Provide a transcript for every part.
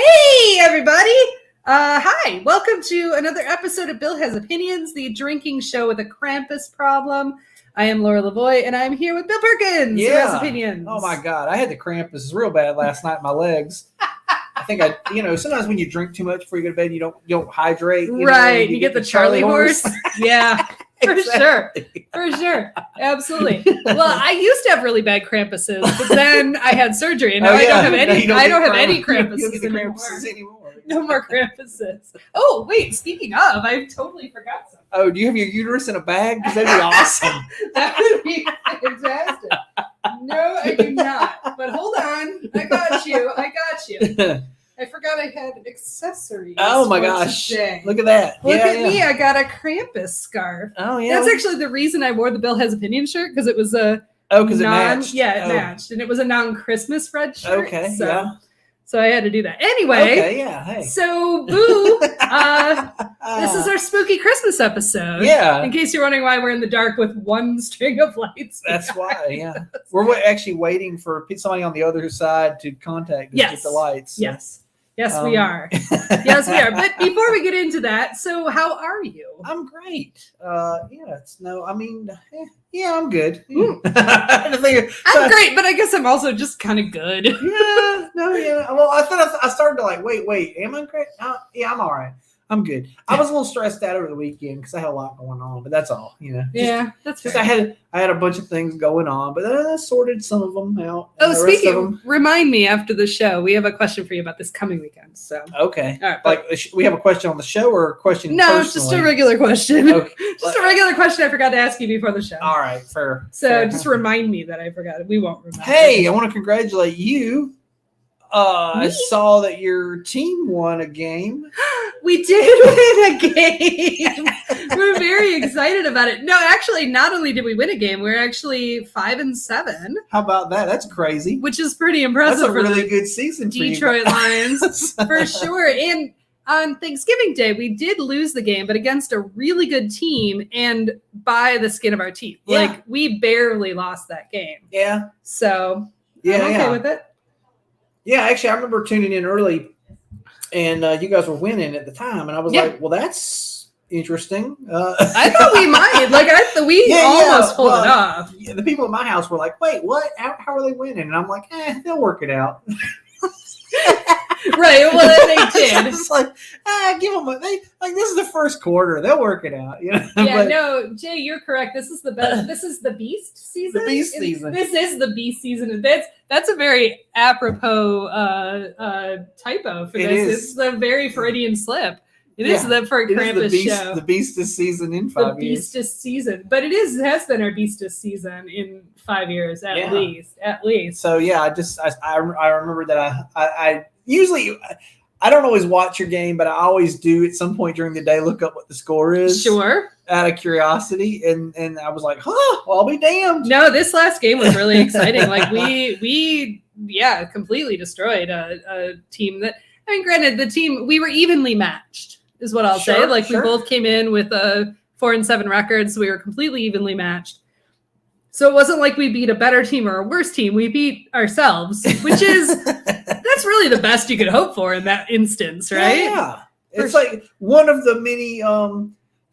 Hey, everybody. Hi. Welcome to another episode of Bill Has Opinions, the drinking show with a Krampus problem. I am Laura Lavoie, and I'm here with Bill Perkins, who has opinions. Oh, my God. I had the Krampus real bad last night in my legs. I think sometimes when you drink too much before you go to bed, you don't hydrate. Right. You get the Charlie horse. Yeah. Exactly. For sure. Absolutely. Well, I used to have really bad Krampuses, but then I had surgery, and now I don't have any. I don't have any Krampuses anymore. No more Krampuses. Oh, wait. Speaking of, I totally forgot something. Oh, do you have your uterus in a bag? Because that'd be awesome. That would be fantastic. No, I do not. But hold on. I got you. I forgot I had accessories. Oh my gosh. Today. Look at that. Look at me. I got a Krampus scarf. Oh, yeah. That's actually the reason I wore the Bill Has Opinion shirt, because it was a because it matched. Yeah, it matched. And it was a non-Christmas red shirt. Okay, So I had to do that. Anyway. Okay, yeah, hey. So, boo. This is our spooky Christmas episode. Yeah. In case you're wondering why we're in the dark with one string of lights. That's why, yeah. We're actually waiting for somebody on the other side to contact us to get the lights. So. Yes, we are. Yes, we are. But before we get into that, so how are you? I'm great. I'm good. I'm great, but I guess I'm also just kind of good. Well, I thought I started to wait, am I great? I'm all right. I'm good. I was a little stressed out over the weekend because I had a lot going on, but that's all, That's just fair. I had a bunch of things going on, but I sorted some of them out. Oh, speaking, remind me after the show. We have a question for you about this coming weekend. So okay, all right, we have a question on the show or a question? No, personally? it's just a regular question. Okay. Just a regular question I forgot to ask you before the show. All right, fair. So just remind me that I forgot it. We won't remember. Hey, I want to congratulate you. I saw that your team won a game. We did win a game. We're very excited about it. No, actually, not only did we win a game, we're actually 5-7. How about that? That's crazy. Which is pretty impressive. That's a really good season for Detroit Lions, for sure. And on Thanksgiving Day, we did lose the game, but against a really good team and by the skin of our teeth. Yeah. Like, we barely lost that game. Yeah. So, I'm okay with it. Yeah, actually, I remember tuning in early, and you guys were winning at the time, and I was like, "Well, that's interesting." I thought we might. We almost pulled it off. Yeah, the people in my house were like, "Wait, what? How are they winning?" And I'm like, they'll work it out." Right. Well, they did. It's like, give them this is the first quarter. They'll work it out. Yeah. No, Jay, you're correct. This is the best. This is the Beast season. The Beast season. This is the Beast season, and that's a very apropos typo for this. It's a very Freudian slip. It is the for a Krampus show. The Beastest season in 5 years. The Beastest season, but it has been our Beastest season in 5 years at least. So yeah, I remember that I usually I don't always watch your game, but I always do at some point during the day look up what the score is. Sure. Out of curiosity, and I was like, well, I'll be damned. No, this last game was really exciting. We completely destroyed a team that. I mean, granted, the team we were evenly matched. Is what I'll say. We both came in with 4-7 records. So we were completely evenly matched. So it wasn't like we beat a better team or a worse team. We beat ourselves, which is that's really the best you could hope for in that instance, right? Yeah. It's like one of the many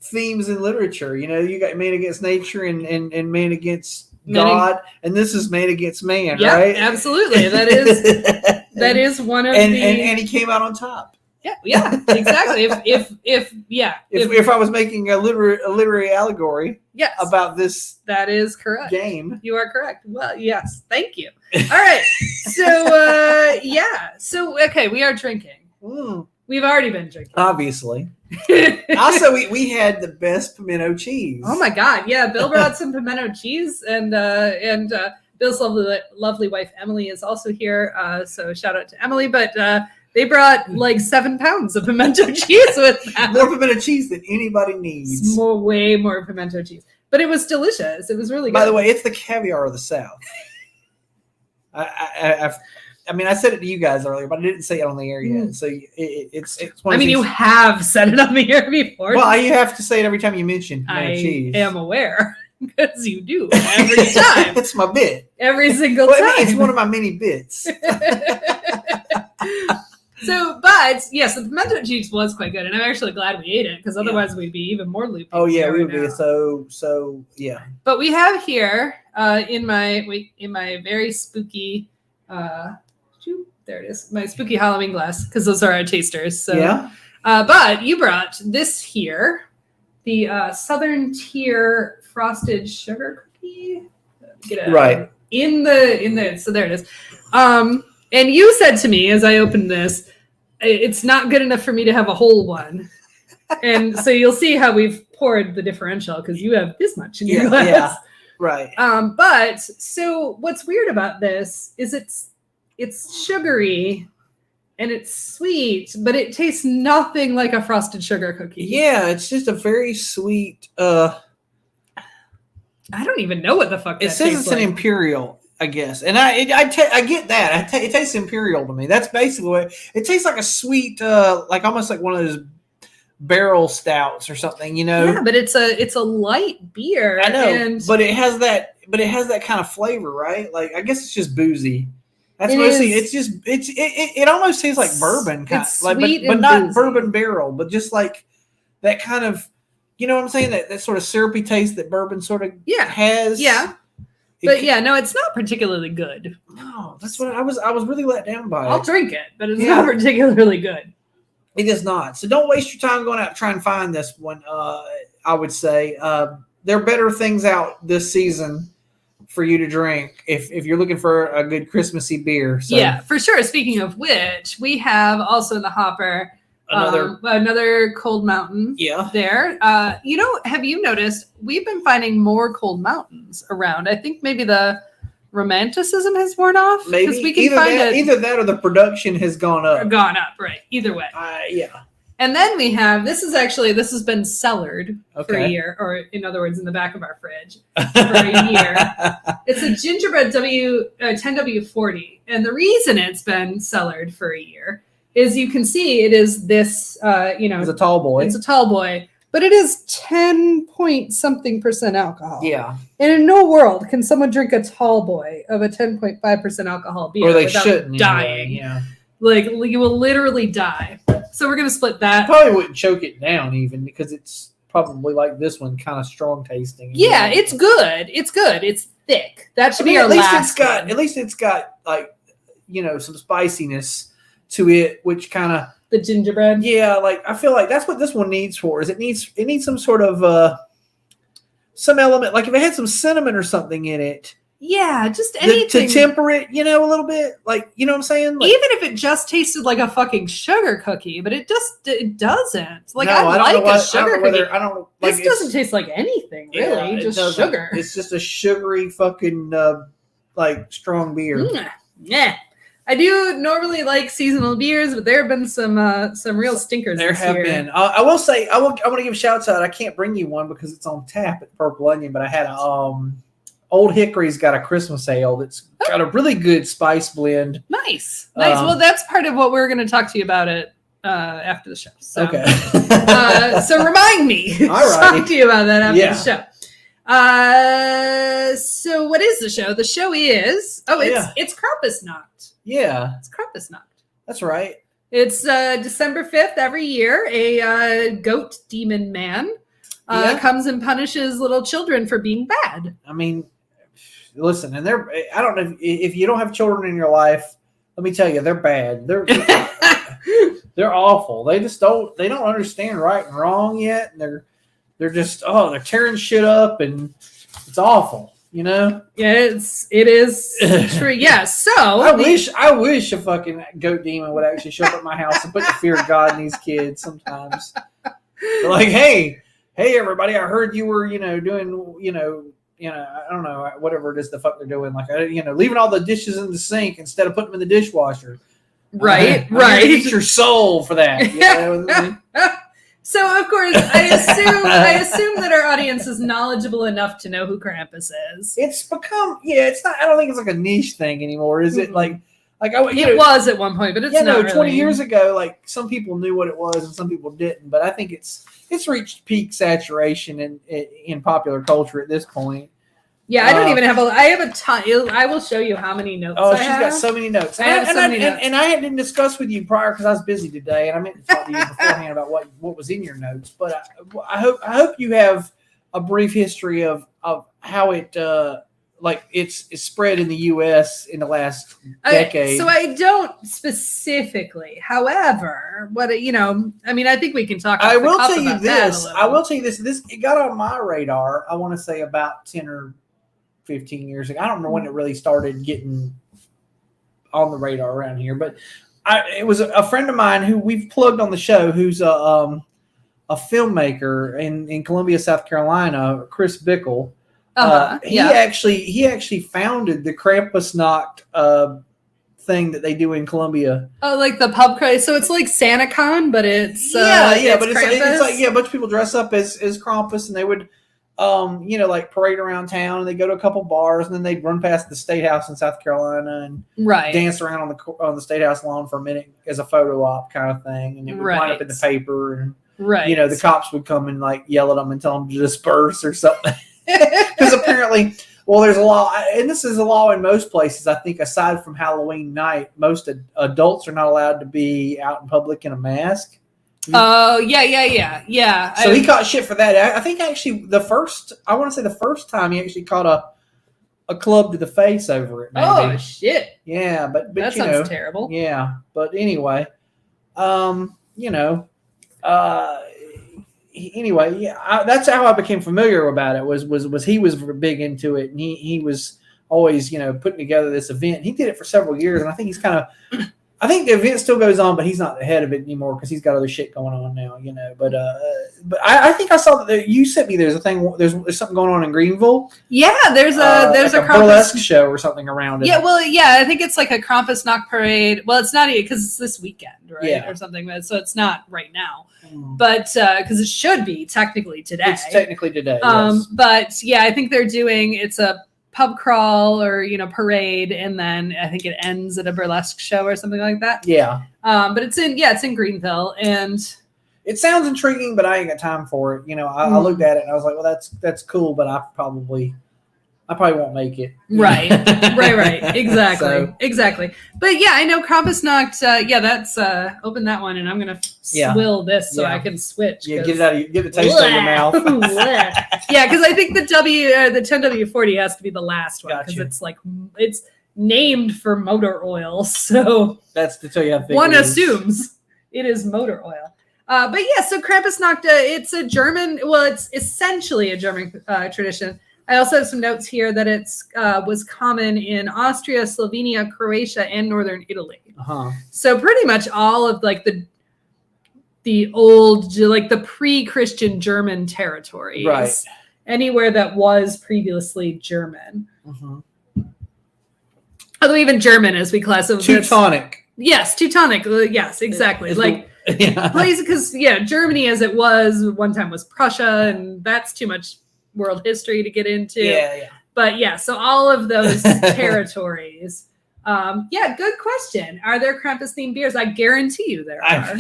themes in literature. You got man against nature and man against God, and this is man against man, right? Absolutely. That is one of and he came out on top. Yeah, exactly. If I was making a literary allegory about this that is correct game. You are correct. Well, yes, thank you. All right. So okay, we are drinking. We've already been drinking. Obviously. Also, we had the best pimento cheese. Oh my God. Yeah, Bill brought some pimento cheese and Bill's lovely wife Emily is also here. So shout out to Emily, but they brought 7 pounds of pimento cheese with them. More pimento cheese than anybody needs. Way more pimento cheese. But it was delicious. It was really good. By the way, it's the caviar of the South. I mean, I said it to you guys earlier, but I didn't say it on the air yet. So it's one of these... you have said it on the air before. Well, you have to say it every time you mention cheese. I am aware. Because you do every time. It's my bit. Every single time. It's one of my many bits. But yes, the pimento cheese was quite good, and I'm actually glad we ate it because otherwise we'd be even more loopy. Oh yeah, we would be so yeah. But we have here in my very spooky, there it is, my spooky Halloween glass because those are our tasters. So yeah. But you brought this here, the Southern Tier frosted sugar cookie. Right. So there it is. And you said to me as I opened this, it's not good enough for me to have a whole one. And so you'll see how we've poured the differential because you have this much in your glass. Yeah, right. But so what's weird about this is it's sugary and it's sweet, but it tastes nothing like a frosted sugar cookie. Yeah, it's just a very sweet. I don't even know what the fuck it says. It's like an imperial, I guess, and I get that. It tastes imperial to me. That's basically what it tastes like. A sweet, like almost like one of those barrel stouts or something, you know. Yeah, but it's a light beer. I know, but it has that kind of flavor, right? Like I guess it's just boozy. That's mostly. It's just it almost tastes like bourbon, kind of like, but not boozy. Bourbon barrel, but just like that kind of. You know what I'm saying? That sort of syrupy taste that bourbon sort of has. Yeah. But no, it's not particularly good. No, that's what I was really let down by. I'll drink it, but it's not particularly good. It is not. So don't waste your time going out and trying to find this one. I would say there are better things out this season for you to drink if you're looking for a good Christmassy beer. So. Yeah, for sure. Speaking of which, we have also in the hopper another Cold Mountain. Yeah. There. Have you noticed we've been finding more Cold Mountains around? I think maybe the romanticism has worn off. Maybe we can either that or the production has gone up. Right. Either way. Yeah. And then we have this has been cellared for a year, or in other words, in the back of our fridge for a year. It's a gingerbread 10W40, and the reason it's been cellared for a year is you can see it is this, it's a tall boy. It's a tall boy, but it is 10% alcohol. Yeah. And in no world can someone drink a tall boy of a 10.5% alcohol beer without dying. Yeah. Like you will literally die. So we're going to split that. Probably wouldn't choke it down even because it's probably like this one, kind of strong tasting. Yeah, it's good. It's good. It's thick. That should be our last one. At least it's got like, some spiciness to it, which kind of the gingerbread. Yeah, like I feel like that's what this one needs for. Is it needs some sort of some element, like if it had some cinnamon or something in it. Yeah, just anything to temper it, a little bit. Like, you know what I'm saying? Like, even if it just tasted like a fucking sugar cookie, but it doesn't. Like, no, I like a sugar cookie. This doesn't taste like anything, really. Just sugar. It's just a sugary fucking like strong beer. Yeah. I do normally like seasonal beers, but there have been some real stinkers. There have been. I will say I want to give shouts out. I can't bring you one because it's on tap at Purple Onion, but I had a Old Hickory's got a Christmas ale that's got a really good spice blend. Nice. Well, that's part of what we're going to talk to you about after the show. So, okay. So remind me. All right. Talk to you about that after the show. So what is the show? The show is it's Krampusnacht. Yeah. It's Krampusnacht. That's right. It's December 5th every year. A goat demon man comes and punishes little children for being bad. I mean, listen, and I don't know if you don't have children in your life, let me tell you, they're bad. They're awful. They don't understand right and wrong yet. And they're just they're tearing shit up and it's awful, Yeah, it is true. Yeah. So I wish a fucking goat demon would actually show up at my house and put the fear of God in these kids sometimes. They're like, hey everybody, I heard you were, doing, I don't know, whatever it is the fuck they're doing. Like, leaving all the dishes in the sink instead of putting them in the dishwasher. Right. Eat your soul for that. So, of course, I assume that our audience is knowledgeable enough to know who Krampus is. It's become, it's not, I don't think it's like a niche thing anymore, is it? Like it was at one point, but it's not really. 20 years ago, like some people knew what it was and some people didn't, but I think it's reached peak saturation in popular culture at this point. Yeah, I don't even have I have a ton. I will show you how many notes. Oh, she's got so many notes. I have so many notes. And I didn't discuss with you prior because I was busy today, and I meant to talk to you beforehand about what was in your notes. But I hope you have a brief history of how it it's spread in the U.S. in the last decade. So I don't specifically. However, I think we can talk. I will tell you this. This it got on my radar. I want to say about 10 or 15 years ago. I don't know when it really started getting on the radar around here, but it was a friend of mine who we've plugged on the show, who's a filmmaker in Columbia, South Carolina, Chris Bickle. He actually founded the Krampusnacht thing that they do in Columbia. Oh, like the pub craze. So it's like SantaCon, but it's but it's like a bunch of people dress up as Krampus, and they would parade around town, and they go to a couple bars, and then they'd run past the State House in South Carolina and dance around on the State House lawn for a minute as a photo op kind of thing, and it would wind up in the paper, and the cops would come and yell at them and tell them to disperse or something. Because apparently, there's a law, and this is a law in most places. I think aside from Halloween night, most adults are not allowed to be out in public in a mask. Oh, yeah. So he caught shit for that. I think actually the first time he actually caught a club to the face over it. Maybe. Oh, shit. Yeah, but that sounds terrible. Yeah, but anyway, that's how I became familiar about it. Was he was big into it, and he was always putting together this event. He did it for several years, and I think I think the event still goes on, but he's not the head of it anymore because he's got other shit going on now, But I think I saw that you sent me. There's a thing. There's something going on in Greenville. Yeah, there's a burlesque show or something around it. Yeah, I think it's like a Krampusnacht parade. Well, it's not because it's this weekend, right? Yeah. Or something. So it's not right now, but because it should be technically today. It's technically today. Yes. But yeah, I think they're doing it's a pub crawl or parade, and then I think it ends at a burlesque show or something like that. Yeah. But it's in Greenville, and it sounds intriguing, but I ain't got time for it. I looked at it and I was like, well, that's cool, but I probably won't make it. Right. Exactly. Exactly. But yeah, I know Krampusnacht. That's open that one, and I'm gonna swill this so I can switch. Yeah, get it out. Get the taste out of your mouth. Yeah, because I think the 10W40 has to be the last one because it's named for motor oil. So that's to tell you how thick one it is. assumes it is motor oil. But yeah, so Krampusnacht, it's a German. Well, it's essentially a German tradition. I also have some notes here that it's was common in Austria, Slovenia, Croatia, and northern Italy. So pretty much all of the old, the pre-Christian German territories, right? Anywhere that was previously German. Although even German, as we classify, Teutonic. Yes, Teutonic. Yes, exactly. Places because Germany, as it was one time, was Prussia, and that's too much world history to get into. Yeah. But yeah, so all of those territories. Good question. Are there Krampus themed beers? I guarantee you there are.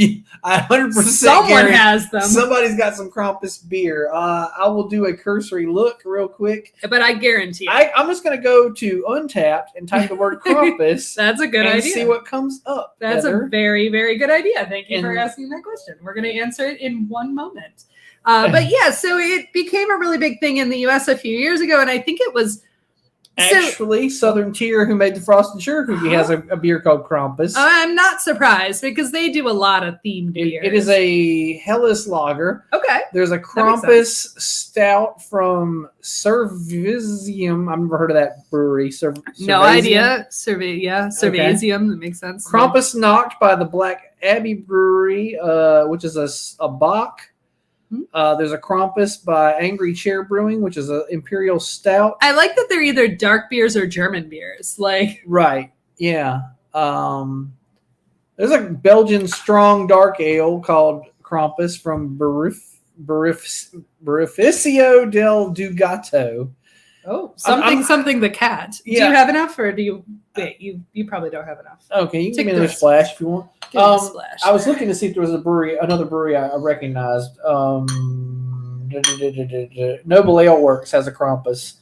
I 100% Someone has them. Somebody's got some Krampus beer. I will do a cursory look real quick. But I guarantee you. I'm just going to go to Untapped and type the word Krampus. That's a good idea. And see what comes up. That's a very, very good idea. Thank you for asking that question. We're going to answer it in one moment. But yeah, so it became a really big thing in the U.S. a few years ago, and I think it was actually Southern Tier, who made the Frosted Sugar Cookie, has a beer called Krampus. I'm not surprised because they do a lot of themed beers. It is a Helles lager. Okay. There's a Krampus stout from Cervisium. I've never heard of that brewery. No idea. Cervisium. That makes sense. Krampusnacht by the Black Abbey Brewery, which is a Bock. There's a Krampus by Angry Chair Brewing, which is an imperial stout. I like that they're either dark beers or German beers. Right, yeah. There's a Belgian strong dark ale called Krampus from Barificio del Dugato. Oh, something the cat. Yeah. Do you have enough, or do you wait? You probably don't have enough. Okay, you can give me another splash if you want. Splash. I was looking to see if there was another brewery I recognized. Noble Ale Works has a Krampus.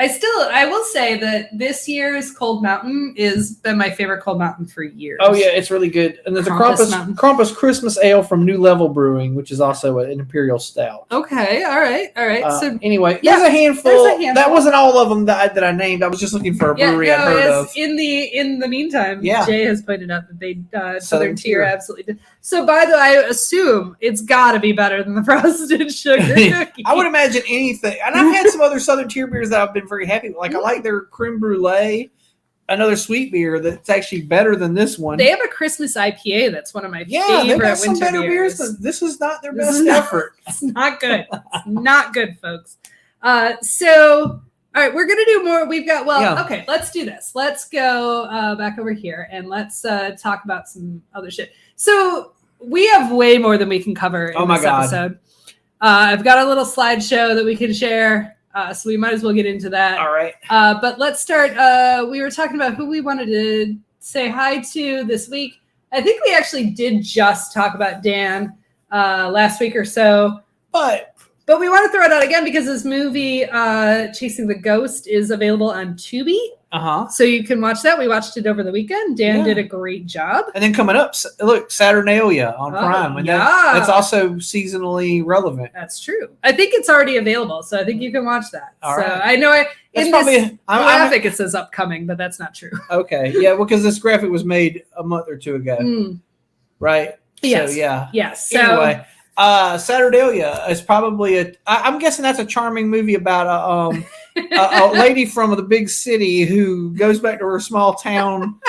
I will say that this year's Cold Mountain has been my favorite Cold Mountain for years. Oh yeah, it's really good. And there's a Krampus Christmas Ale from New Level Brewing, which is also an Imperial Stout. Okay, all right. So anyway, there's a handful. That wasn't all of them that I named. I was just looking for a brewery I'd heard of. In the meantime, Jay has pointed out that they Southern Tier absolutely did. So by the way, I assume it's got to be better than the frosted sugar cookie. I would imagine anything. And I've had some other Southern Tier beers that I've been very happy with. Like I like their creme brulee, another sweet beer that's actually better than this one. They have a Christmas IPA that's one of my favorite got some winter better beers. This is not their best effort. It's not good. It's not good, folks. So all right, we're gonna do more. We've got okay. Let's do this. Let's go back over here and let's talk about some other shit. So we have way more than we can cover in this episode. I've got a little slideshow that we can share. So we might as well get into that. All right. But let's start. We were talking about who we wanted to say hi to this week. I think we actually did just talk about Dan last week or so. But we want to throw it out again because this movie, Chasing the Ghost, is available on Tubi. So you can watch that. We watched it over the weekend. Dan did a great job. And then coming up, look, Saturnalia on Prime. And that's also seasonally relevant. That's true. I think it's already available, so I think you can watch that. All right. I know in this graphic it says upcoming, but that's not true. Okay. Yeah, because this graphic was made a month or two ago. Right? Yes. So, yeah. Yes. So, anyway, Saturnalia is probably I'm guessing that's a charming movie about a lady from the big city who goes back to her small town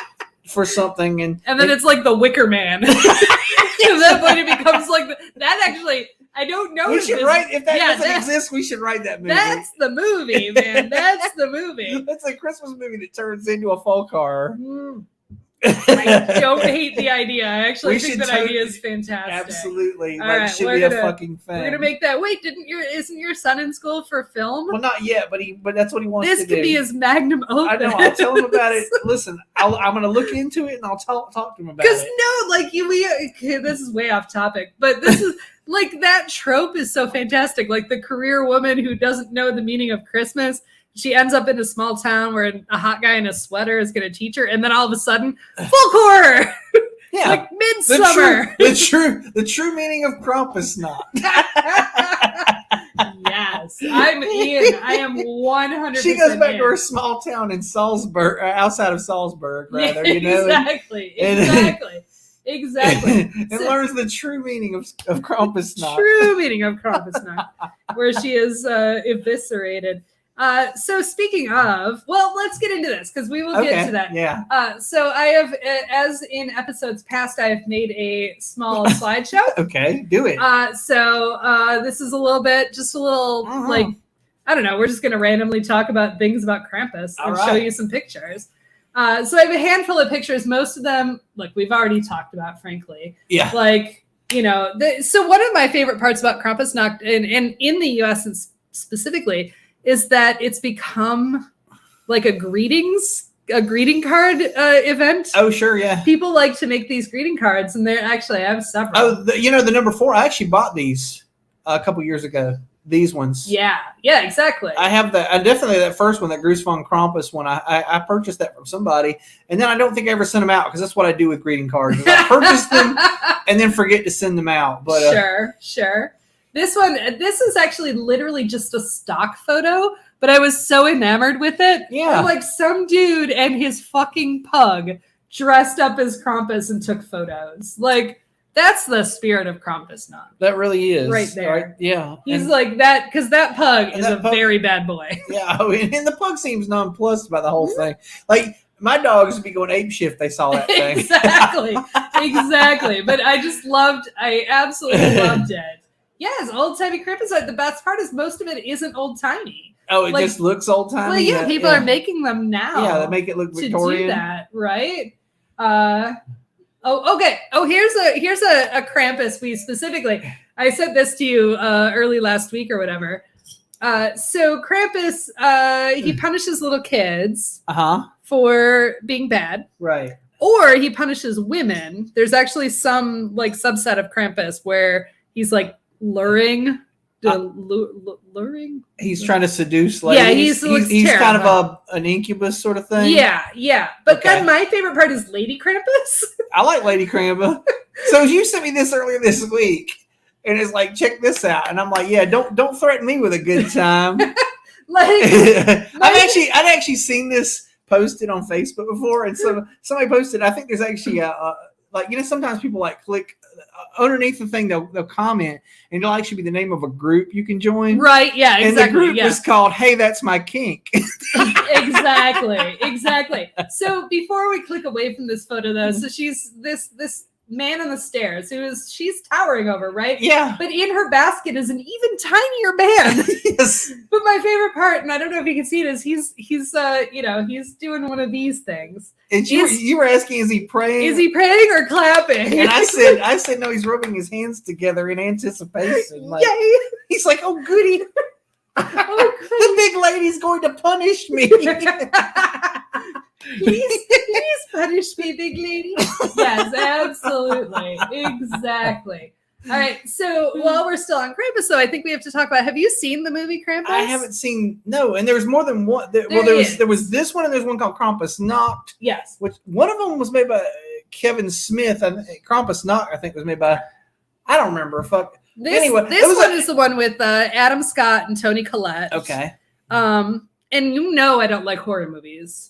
for something, and then it's like the Wicker Man. At that point, it becomes like that. Actually, I don't know. We should write if that doesn't exist. We should write that movie. That's the movie, man. That's the movie. It's a Christmas movie that turns into a folk horror. I don't hate the idea. I actually think that idea is fantastic. Absolutely. It should be a fucking thing. We're gonna make that. Wait, isn't your son in school for film? Well, not yet, but that's what he wants to do. This could be his magnum opus. I know. I'll tell him about it. Listen, I'm gonna look into it and I'll talk to him about it. Because this is way off topic, but this is like that trope is so fantastic. Like the career woman who doesn't know the meaning of Christmas. She ends up in a small town where a hot guy in a sweater is going to teach her, and then all of a sudden, folk horror. Yeah, like Midsummer. The true meaning of Krampusnacht. Yes, I'm in. I am 100%. She goes back to her small town in Salzburg, outside of Salzburg, rather. Exactly. And learns the true meaning of Krampusnacht. True meaning of Krampusnacht, where she is eviscerated. So speaking of, let's get into this because we will get to that. Yeah. So I have, as in episodes past, I have made a small slideshow. Okay, do it. So this is a little like, I don't know. We're just going to randomly talk about things about Krampus and show you some pictures. So I have a handful of pictures. Most of them, like we've already talked about, frankly. Yeah. Like, so one of my favorite parts about Krampusnacht and in the U.S. specifically is that it's become like a greeting card event. Oh, sure, yeah. People like to make these greeting cards, and I have several. Oh, the number 4. I actually bought these a couple years ago. These ones. Yeah, exactly. I have definitely that first one, that Gruus von Krampus one. I purchased that from somebody, and then I don't think I ever sent them out because that's what I do with greeting cards. I purchase them and then forget to send them out. But sure. This is actually literally just a stock photo, but I was so enamored with it. Yeah. I'm like some dude and his fucking pug dressed up as Krampus and took photos. Like, that's the spirit of Krampusnacht. That really is. Right there. Right? Yeah. He's like that, because that pug is very bad boy. Yeah, and the pug seems nonplussed by the whole thing. Like, my dogs would be going apeshit if they saw that thing. Exactly. But I absolutely loved it. Yes, old-timey Krampus. The best part is most of it isn't old-timey. Oh, it just looks old-timey? Well, yeah, people are making them now. Yeah, they make it look Victorian. To do that, right? Okay. Oh, here's a Krampus. I said this to you early last week or whatever. So Krampus, he punishes little kids for being bad. Right. Or he punishes women. There's actually some like subset of Krampus where he's like luring luring. He's trying to seduce ladies. Yeah, he's kind of an incubus sort of thing. Yeah. But then my favorite part is Lady Krampus. I like Lady Krampus. So you sent me this earlier this week, and it's like, check this out, and I'm like, yeah, don't threaten me with a good time. I'd actually seen this posted on Facebook before, and somebody posted. I think there's actually sometimes people like click underneath the thing, they'll comment, and it'll actually be the name of a group you can join. Right? Yeah, exactly. And the group is called "Hey, That's My Kink." Exactly. So before we click away from this photo, though, so she's this man on the stairs she's towering over, right? Yeah. But in her basket is an even tinier man. Yes. But my favorite part, and I don't know if you can see it, is he's doing one of these things. And you were asking, is he praying? Is he praying or clapping? And I said no, he's rubbing his hands together in anticipation. Like, yay! He's like, oh goody. Oh, the big lady's going to punish me. Please punish me, big lady. Yes, absolutely. Exactly. All right. So while we're still on Krampus, so I think we have to talk about, have you seen the movie Krampus? I haven't seen, no. And there's more than one. There was this one, and there's one called Krampusnacht. Yes. Which one of them was made by Kevin Smith. And Krampusnacht, I think, was made by, I don't remember. This one is the one with Adam Scott and Toni Collette. Okay. And I don't like horror movies.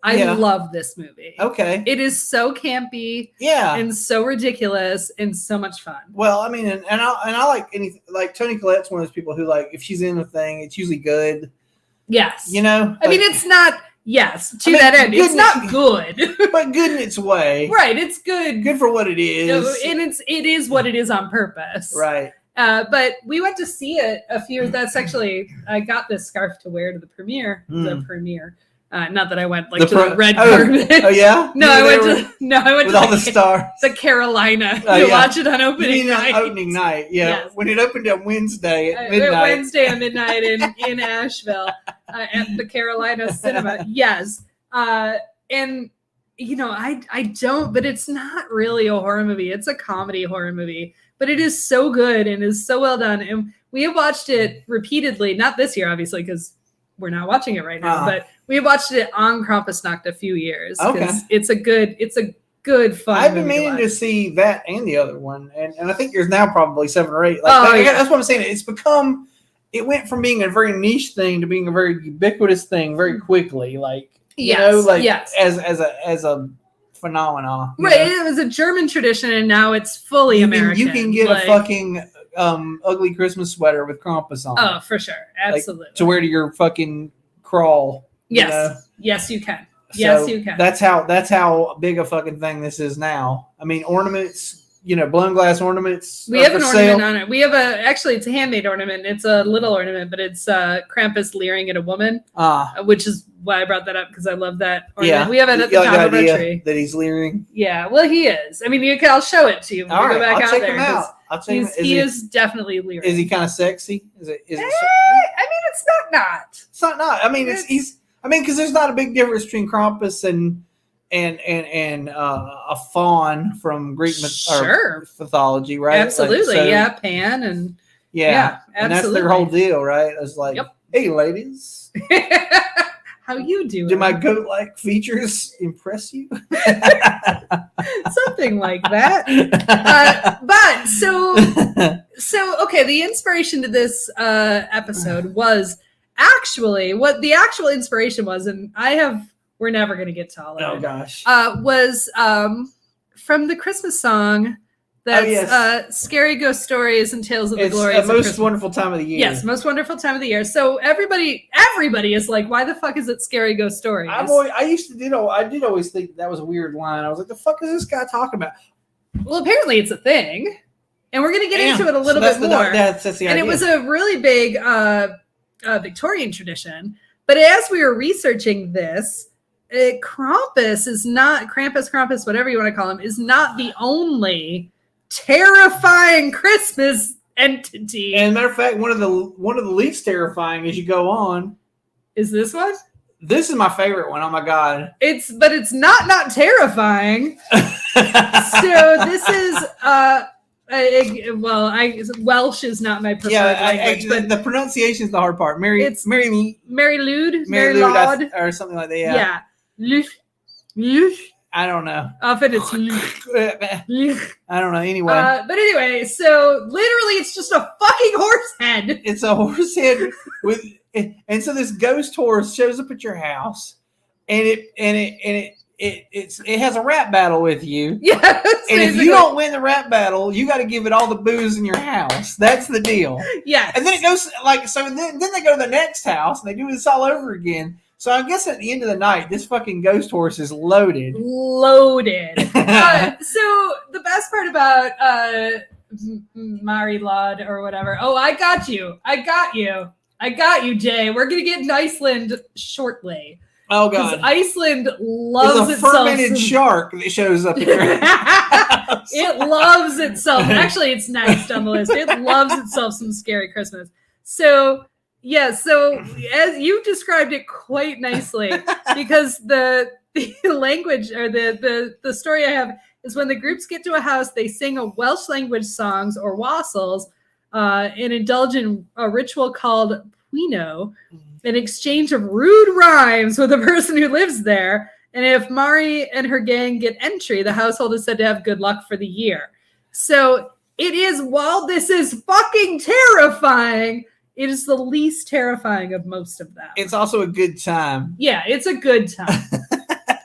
I love this movie. Okay. It is so campy. Yeah. And so ridiculous and so much fun. Well, I mean, and I like anything, like Toni Collette's one of those people who, like, if she's in a thing, it's usually good. Yes. You know? I mean, it's not, that end. It's not good. But good in its way. Right. It's good. Good for what it is. And it is what it is on purpose. Right. But we went to see it that's actually, I got this scarf to wear to the premiere. The premiere. Not that I went to the red carpet. Oh yeah? I went to all the stars. The Carolina to watch it on opening night. Opening night, yeah. Yes. When it opened on Wednesday at midnight. Wednesday at midnight in Asheville at the Carolina Cinema. Yes. And I don't, but it's not really a horror movie. It's a comedy horror movie. But it is so good and is so well done. And we have watched it repeatedly, not this year, obviously, because we're not watching it right now, but we watched it on Krampusnacht a few years. Okay. It's a good fun. I've been meaning to see that and the other one. And I think there's now probably 7 or 8. That's what I'm saying. It went from being a very niche thing to being a very ubiquitous thing very quickly. As a phenomenon. Right. It was a German tradition and now it's fully American. You can get a fucking ugly Christmas sweater with Krampus on. Oh, for sure. Absolutely. To wear to your fucking crawl. Yes. Yes, you can. Yes, you can. That's how big a fucking thing this is now. I mean, ornaments, blown glass ornaments. We have an ornament on it. We have it's a handmade ornament. It's a little ornament, but it's Krampus leering at a woman. Which is why I brought that up, because I love that ornament. Yeah. We have it at the top of our tree. That he's leering. Yeah, well, he is. I mean, I'll show it to you when we go back out there. I'll check him out. He is definitely leering. Is he kind of sexy? I mean, it's not. It's not. I mean, because there's not a big difference between Krampus and a faun from Greek mythology, right? Absolutely, Pan and and that's their whole deal, right? It's like, hey, ladies, how you doing? Do my goat-like features impress you? Something like that. But so okay, the inspiration to this episode was actually what the actual inspiration was, and we're never going to get to all of it. Oh gosh. Was from the Christmas song that's Scary Ghost Stories and Tales of the Glories. It's the most wonderful time of the year. Yes, most wonderful time of the year. So everybody is like, why the fuck is it Scary Ghost Stories? I did always think that was a weird line. I was like, the fuck is this guy talking about? Well, apparently it's a thing, and we're going to get into it a little bit more. That's the idea. And it was a really big Victorian tradition. But as we were researching this, Krampus, whatever you want to call him, is not the only terrifying Christmas entity. And matter of fact, one of the least terrifying as you go on is this one. This is my favorite one. Oh my god! It's not terrifying. So this is Welsh is not my preferred language, but the pronunciation is the hard part. Mary Lude, or something like that. Yeah. Luch. I don't know. Often it's Luch. I don't know. Anyway. But anyway, so literally it's just a fucking horse head. It's a horse head and so this ghost horse shows up at your house and it has a rap battle with you. Yes. And if you don't win the rap battle, you got to give it all the booze in your house. That's the deal. Yeah. And then it goes then they go to the next house and they do this all over again. So I guess at the end of the night, this fucking ghost horse is loaded. Loaded. So the best part about Mari Lod or whatever. Oh, I got you, Jay. We're gonna get in Iceland shortly. Oh God! Iceland loves itself. There's a fermented shark that shows up in your house. It loves itself. Actually, it's next on the list. It loves itself some scary Christmas. So. Yeah, so as you described it quite nicely, because the language or the story I have is when the groups get to a house, they sing a Welsh language songs or wassels and indulge in a ritual called Pwino, an exchange of rude rhymes with the person who lives there. And if Mari and her gang get entry, the household is said to have good luck for the year. So it is, while this is fucking terrifying, it is the least terrifying of most of them. It's also a good time. Yeah, it's a good time.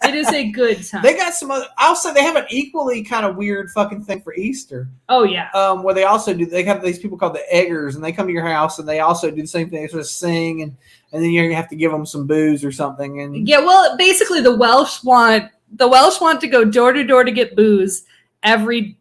It is a good time. They got some other. I'll say they have an equally kind of weird fucking thing for Easter. Oh yeah. Where they also do. They have these people called the Eggers, and they come to your house and they also do the same thing. They sort of sing, and then you have to give them some booze or something. And yeah, well, basically the Welsh want to go door to door to get booze every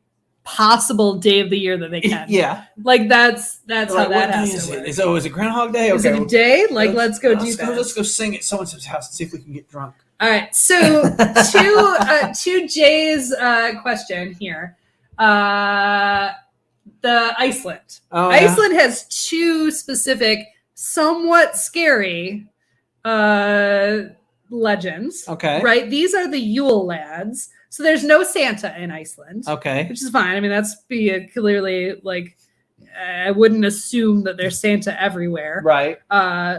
possible day of the year that they can. Yeah, like that's how that has to work. Is it Groundhog Day? Is it a day? Like let's go do that. Let's go sing at so-and-so's house and see if we can get drunk. All right. So to Jay's question here, the Iceland. Oh, yeah. Iceland has two specific, somewhat scary legends. Okay. Right. These are the Yule lads. So there's no Santa in Iceland. Okay. Which is fine. I mean, that's clearly like, I wouldn't assume that there's Santa everywhere. Right.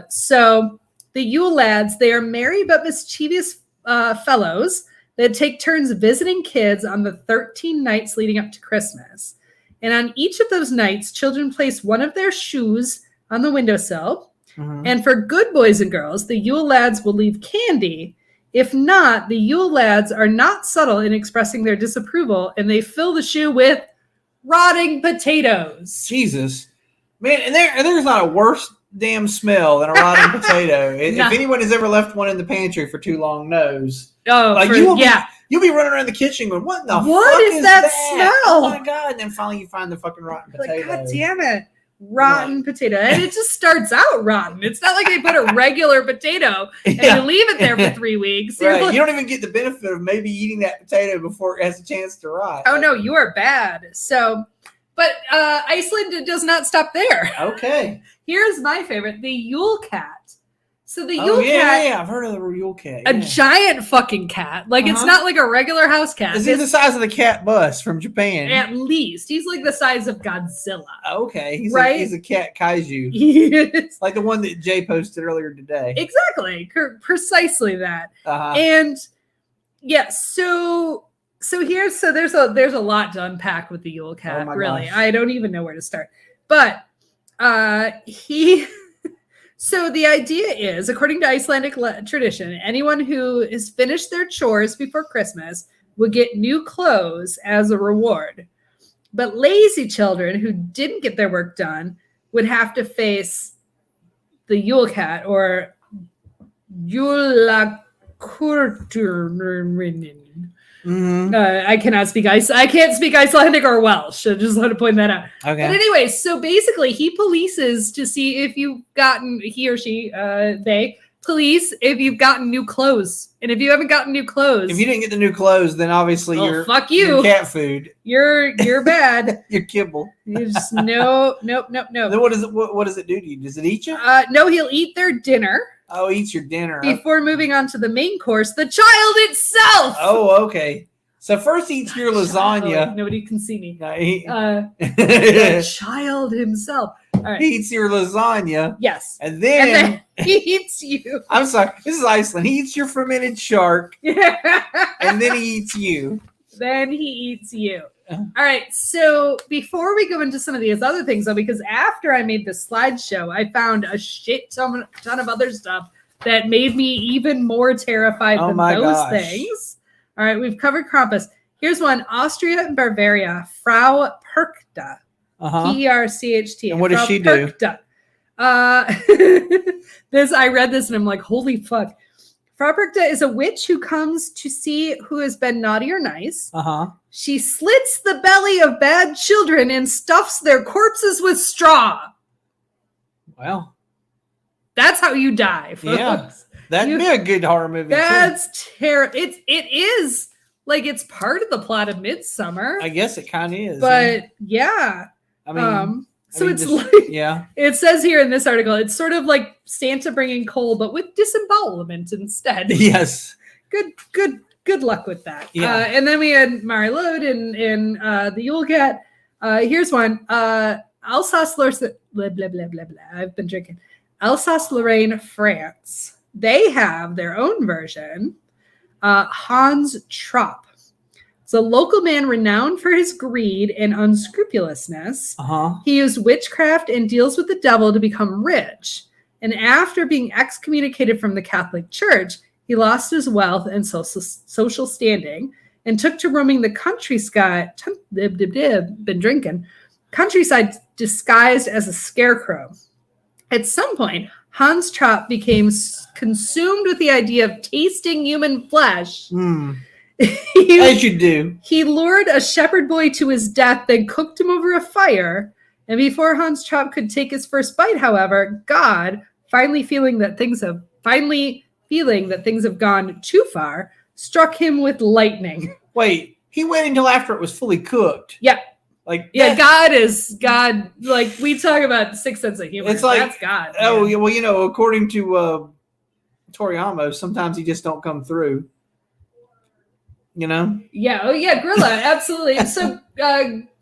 So the Yule lads, they are merry but mischievous fellows that take turns visiting kids on the 13 nights leading up to Christmas. And on each of those nights, children place one of their shoes on the windowsill. Mm-hmm. And for good boys and girls, the Yule lads will leave candy. If not, the Yule lads are not subtle in expressing their disapproval, and they fill the shoe with rotting potatoes. Jesus. Man, and there's not a worse damn smell than a rotting potato. If anyone has ever left one in the pantry for too long knows. Oh, like you'll be running around the kitchen going, what the fuck is that smell? Oh my God. And then finally you find the fucking rotten potato. Like, God damn it. Rotten potato. And it just starts out rotten. It's not like they put a regular potato and you leave it there for 3 weeks. Right. You don't even get the benefit of maybe eating that potato before it has a chance to rot. Oh no, you are bad. So, but Iceland does not stop there. Okay. Here's my favorite, the Yule cat. So the Yule cat. Yeah, I've heard of the Yule cat. A giant fucking cat. Like it's not like a regular house cat. Is he the size of the cat bus from Japan? At least. He's like the size of Godzilla. Okay. He's right? a cat kaiju. Yes. Like the one that Jay posted earlier today. Exactly. Precisely that. Uh-huh. And yes, so there's a lot to unpack with the Yule cat, really. Gosh. I don't even know where to start. But so the idea is, according to Icelandic tradition, anyone who has finished their chores before Christmas would get new clothes as a reward. But lazy children who didn't get their work done would have to face the Yule cat, or Julakurturnin. Mm-hmm. I cannot speak I can't speak Icelandic or Welsh. I just want to point that out. Okay. But anyway, so basically he polices to see if you've gotten, he or she, they police if you've gotten new clothes. And if you haven't gotten new clothes. If you didn't get the new clothes, then obviously fuck you. You're cat food. You're bad. You're kibble. You just nope. Then what does it do to you? Does it eat you? No, he'll eat their dinner. Oh, eats your dinner. Before moving on to the main course, the child itself. Oh, okay. So first he eats your lasagna. Nobody can see me. No, The child himself. All right. He eats your lasagna. Yes. And then he eats you. I'm sorry. This is Iceland. He eats your fermented shark. And then he eats you. Then he eats you. All right. So before we go into some of these other things, though, because after I made this slideshow, I found a shit ton of other stuff that made me even more terrified than those things. All right. We've covered Krampus. Here's one. Austria and Bavaria, Frau Perchta. Percht. And what does she do? This I read this and I'm like, holy fuck. Frau Perchta is a witch who comes to see who has been naughty or nice. She slits the belly of bad children and stuffs their corpses with straw. Well, that's how you die, folks. Yeah, that'd be a good horror movie. That's terrible. It is like it's part of the plot of Midsummer. I guess it kind of is. But yeah. I mean, it's just, like, yeah. It says here in this article, it's sort of like Santa bringing coal, but with disembowelment instead. Yes. Good luck with that. Yeah. And then we had Mary Lode and the Yule Cat. Here's one. Alsace-Lorraine, blah, blah, blah, blah, blah. I've been drinking. Alsace-Lorraine, France. They have their own version. Hans Trapp. It's a local man renowned for his greed and unscrupulousness. He used witchcraft and deals with the devil to become rich. And after being excommunicated from the Catholic Church, he lost his wealth and social standing and took to roaming the countryside, countryside disguised as a scarecrow. At some point, Hans Trapp became consumed with the idea of tasting human flesh. As you do. He lured a shepherd boy to his death, then cooked him over a fire. And before Hans Trapp could take his first bite, however, God, finally feeling that things have gone too far, struck him with lightning. Wait, he waited until after it was fully cooked. Yeah. God. Like we talk about Sixth Sense of Humor. It's like, that's God. Oh, yeah. Well, according to Toriyama, sometimes he just don't come through. Yeah. Oh, yeah. Grilla, absolutely. So,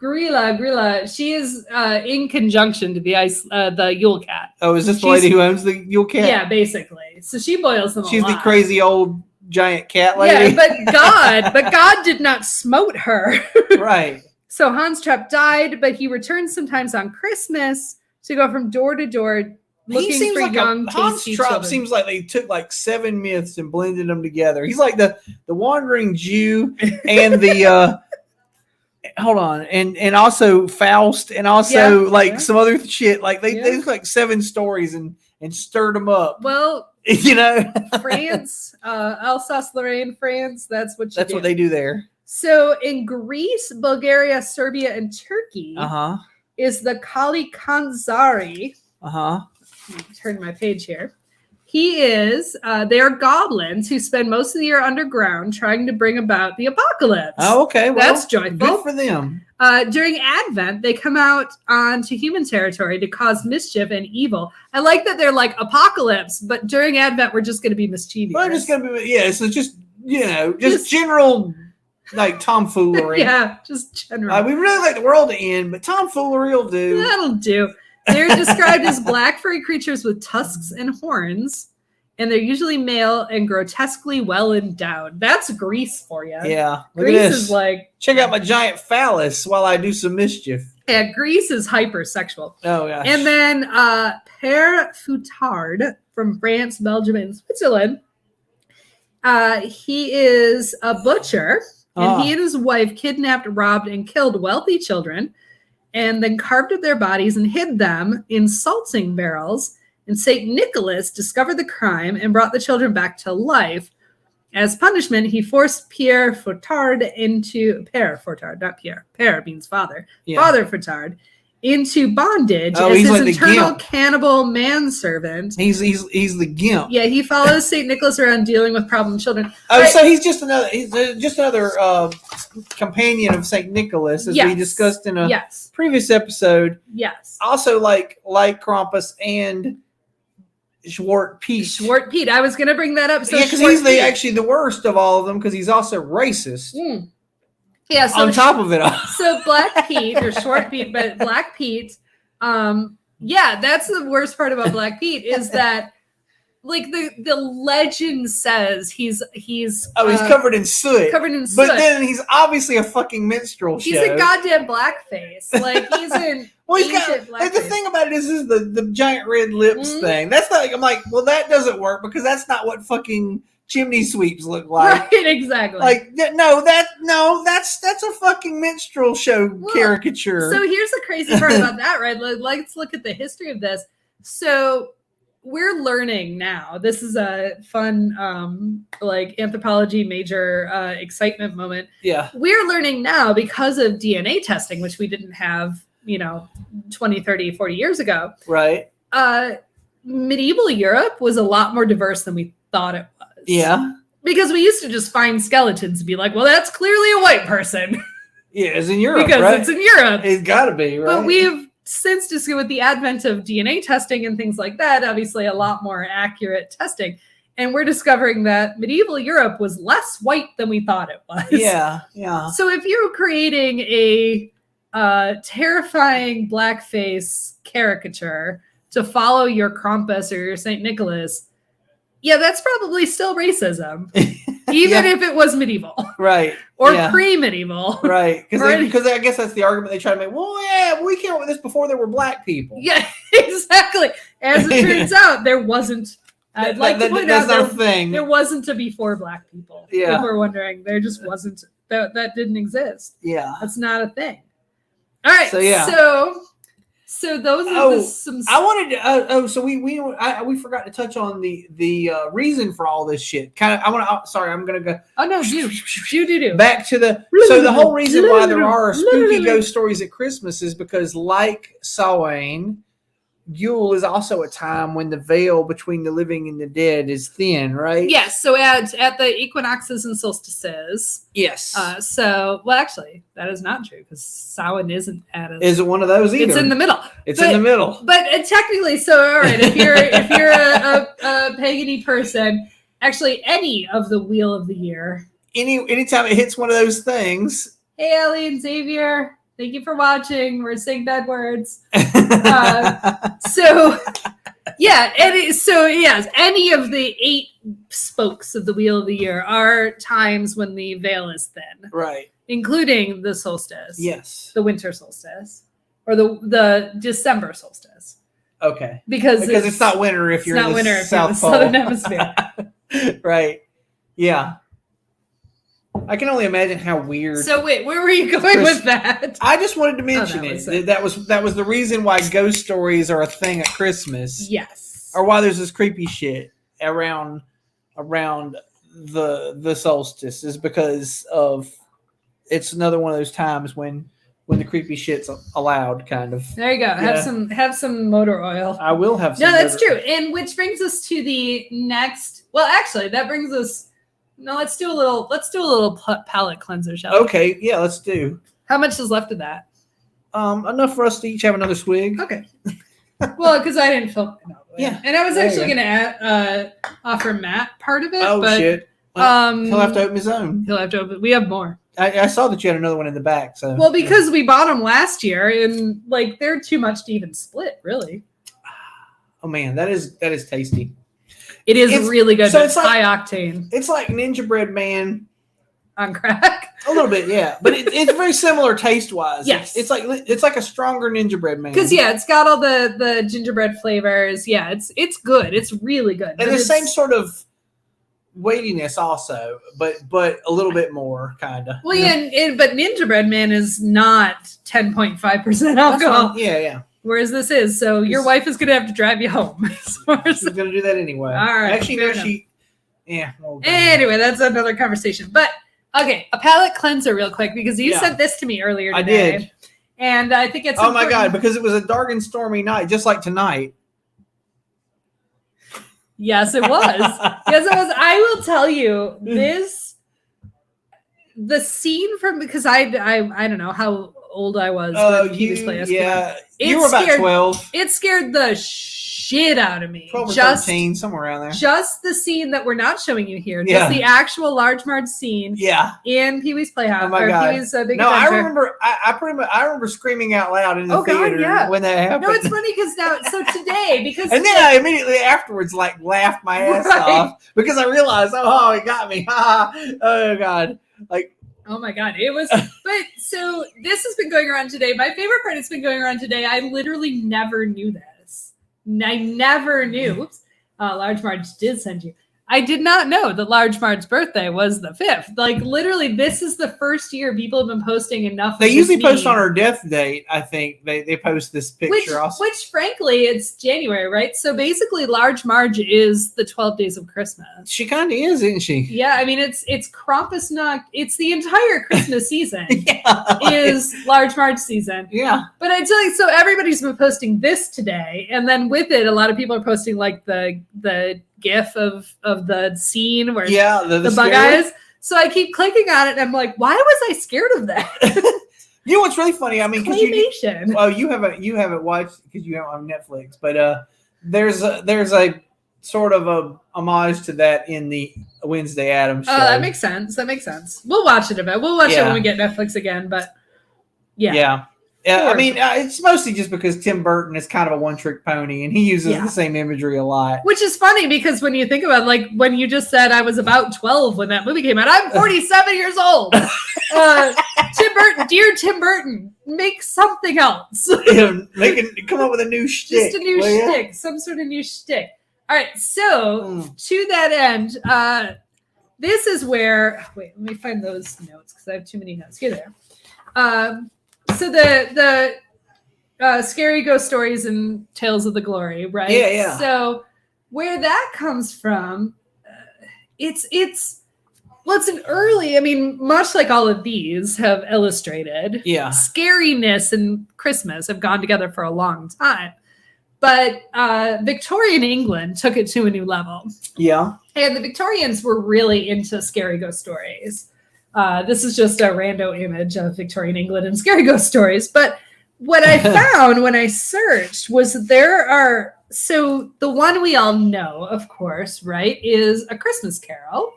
Grilla, she is in conjunction to the Yule Cat. Oh, is this the lady who owns the Yule Cat? Yeah, basically. So she boils them. She's the crazy old giant cat lady. Yeah, but God did not smote her. Right. So Hans Trapp died, but he returns sometimes on Christmas to go from door to door looking for young, tasty children. Hans Trapp seems like they took like 7 myths and blended them together. He's like the wandering Jew and the hold on, and also Faust, and also some other shit. Like they took like 7 stories and stirred them up. Well, France, Alsace-Lorraine, France. That's what what they do there. So in Greece, Bulgaria, Serbia, and Turkey is the Kali Kanzari. Turn my page here. He is, they are goblins who spend most of the year underground trying to bring about the apocalypse. Oh, okay. Well, that's joyful. Good for them. During Advent, they come out onto human territory to cause mischief and evil. I like that they're like apocalypse, but during Advent, we're just going to be mischievous. We're just going to be, so just general, like tomfoolery. Yeah, just general. We really like the world to end, but tomfoolery will do. That'll do. They're described as black furry creatures with tusks and horns, and they're usually male and grotesquely well endowed. That's Greece for you. Yeah. Greece is like... Check out my giant phallus while I do some mischief. Yeah, Greece is hypersexual. Oh, yeah. And then Père Foutard from France, Belgium, and Switzerland. He is a butcher, and he and his wife kidnapped, robbed, and killed wealthy children, and then carved up their bodies and hid them in salting barrels. And St. Nicholas discovered the crime and brought the children back to life. As punishment, he forced Père Foutard, not Pierre. Père means father. Yeah. Father Foutard into bondage as his like internal cannibal manservant. He's the gimp. Yeah, he follows St. Nicholas around dealing with problem children. So he's just another companion of St. Nicholas, as we discussed in a previous episode. Yes. Also like Krampus and Zwart Piet. I was going to bring that up. So because he's actually the worst of all of them because he's also racist. Yeah. So on top of it all. So Black Pete or Short Pete, but Black Pete, yeah, that's the worst part about Black Pete is that like the legend says he's covered in soot. Covered in soot. But then he's obviously a fucking minstrel show. He's a goddamn blackface. Like he's in well, he's got like the thing about it is the giant red lips thing. That's not like I'm like, well, that doesn't work because that's not what fucking chimney sweeps look like. Right, exactly. Like that's a fucking minstrel show caricature. So here's the crazy part about that, right? Let's look at the history of this. So we're learning now. This is a fun like anthropology major excitement moment. Yeah. We're learning now because of DNA testing, which we didn't have, 20, 30, 40 years ago. Right. Medieval Europe was a lot more diverse than we thought it was. Yeah. Because we used to just find skeletons and be like, well, that's clearly a white person. Yeah, it's in Europe. Because right? it's in Europe. It's gotta be, right? But we've since discovered with the advent of DNA testing and things like that, obviously a lot more accurate testing. And we're discovering that medieval Europe was less white than we thought it was. Yeah, yeah. So if you're creating a terrifying blackface caricature to follow your Krampus or your St. Nicholas, yeah, that's probably still racism, even if it was medieval, right? Or pre-medieval, right? Because I guess that's the argument they try to make. Well, yeah, we came up with this before there were black people. Yeah, exactly. As it turns out, there wasn't. I'd like to point out there wasn't a before black people. Yeah, if we're wondering, there just wasn't. That didn't exist. Yeah, that's not a thing. All right. So yeah. So those are some. I wanted to. So we forgot to touch on the reason for all this shit. Kind of. Sorry, I'm gonna go. Oh no, do. Back to the. So the whole reason why there are spooky ghost stories at Christmas is because, like Samhain, Yule is also a time when the veil between the living and the dead is thin, right? Yes. So at the equinoxes and solstices. Yes. Actually, that is not true because Samhain isn't at it. Isn't one of those either? It's in the middle. It's in the middle. But technically, so all right, if you're a pagany person, actually any of the wheel of the year. Anytime it hits one of those things. Hey, Ellie and Xavier. Thank you for watching. We're saying bad words. Yes, any of the 8 spokes of the wheel of the year are times when the veil is thin. Right. Including the solstice. Yes. The winter solstice. Or the December solstice. Okay. Because it's not winter if you're in the southern hemisphere. Right. Yeah. I can only imagine how weird. So wait, where were you going with that? I just wanted to mention it. That was the reason why ghost stories are a thing at Christmas. Yes. Or why there's this creepy shit around the solstice is because of it's another one of those times when the creepy shit's allowed, kind of. There you go. Yeah. Have some motor oil. I will have some. No, that's true. And which brings us to the next. Well, actually, that brings us. No, let's do a little palate cleanser, shall we? Okay, yeah, let's do. How much is left of that? Enough for us to each have another swig. Okay. Well, because I didn't fill. No, yeah, and I was actually going to offer Matt part of it. Oh but, shit! Well, he'll have to open his own. He'll have to open. We have more. I saw that you had another one in the back. So well, because we bought them last year, and like they're too much to even split, really. Oh man, that is tasty. It's really good. So it's high octane. It's like Ninja Bread Man on crack. A little bit, yeah, but it's very similar taste wise. Yes, it's like a stronger Ninja Bread Man. Because it's got all the gingerbread flavors. Yeah, it's good. It's really good. And the same sort of weightiness also, but a little bit more kind of. Well, yeah, but Ninja Bread Man is not 10.5% alcohol. Yeah. Whereas this is, so your wife is going to have to drive you home. She's going to do that anyway. All right. Actually, no, yeah. Well, anyway, that's another conversation. But, okay, a palate cleanser real quick, because you sent this to me earlier today. I did. And I think it's important. My God, because it was a dark and stormy night, just like tonight. Yes, it was. Yes, it was. I will tell you, the scene from, because I don't know how old I was when he was playing. Yeah. You were about 12. It scared the shit out of me. 12 or 13, somewhere around there. Just the scene that we're not showing you here. Yeah. Just the actual Large Marge scene. Yeah. In Pee-wee's Playhouse. Oh my God. Pee-wee's Big No, Adventure. I remember screaming out loud in the theater when that happened. No, it's funny because today, because and then I immediately afterwards laughed my ass off because I realized, oh, it got me. Oh God. Oh my God. It was, but so this has been going around today. My favorite part has been going around today. I literally never knew this. I never knew. Oops. Large Marge did send you. I did not know that Large Marge's birthday was the 5th. Literally, this is the first year people have been posting enough. They usually post on her death date, I think. They post this picture also. Which, frankly, it's January, right? So basically, Large Marge is the 12 Days of Christmas. She kind of is, isn't she? Yeah, I mean, it's Krampusnacht. It's the entire Christmas season is Large Marge season. Yeah. But I tell you, so everybody's been posting this today. And then with it, a lot of people are posting the GIF of the scene where the bug eyes. So I keep clicking on it and I'm like, why was I scared of that? You know what's really funny? I mean, because you haven't watched because you have on Netflix, but there's a sort of a homage to that in the Wednesday Addams show. Oh, that makes sense. We'll watch it a bit. We'll watch it when we get Netflix again. But yeah. I mean, it's mostly just because Tim Burton is kind of a one-trick pony, and he uses the same imagery a lot. Which is funny because when you think about it, when you just said I was about 12 when that movie came out, I'm 47 years old. Tim Burton, dear Tim Burton, make something else. Come up with a new shtick. Just a new shtick, some sort of new shtick. All right, so to that end, this is where. Wait, let me find those notes because I have too many notes. Here they are. So the scary ghost stories and tales of the glory, right? Yeah. So where that comes from, it's an early. I mean, much like all of these have illustrated, scariness and Christmas have gone together for a long time. But Victorian England took it to a new level. Yeah, and the Victorians were really into scary ghost stories. This is just a rando image of Victorian England and scary ghost stories. But what I found when I searched was so the one we all know, of course, right, is A Christmas Carol,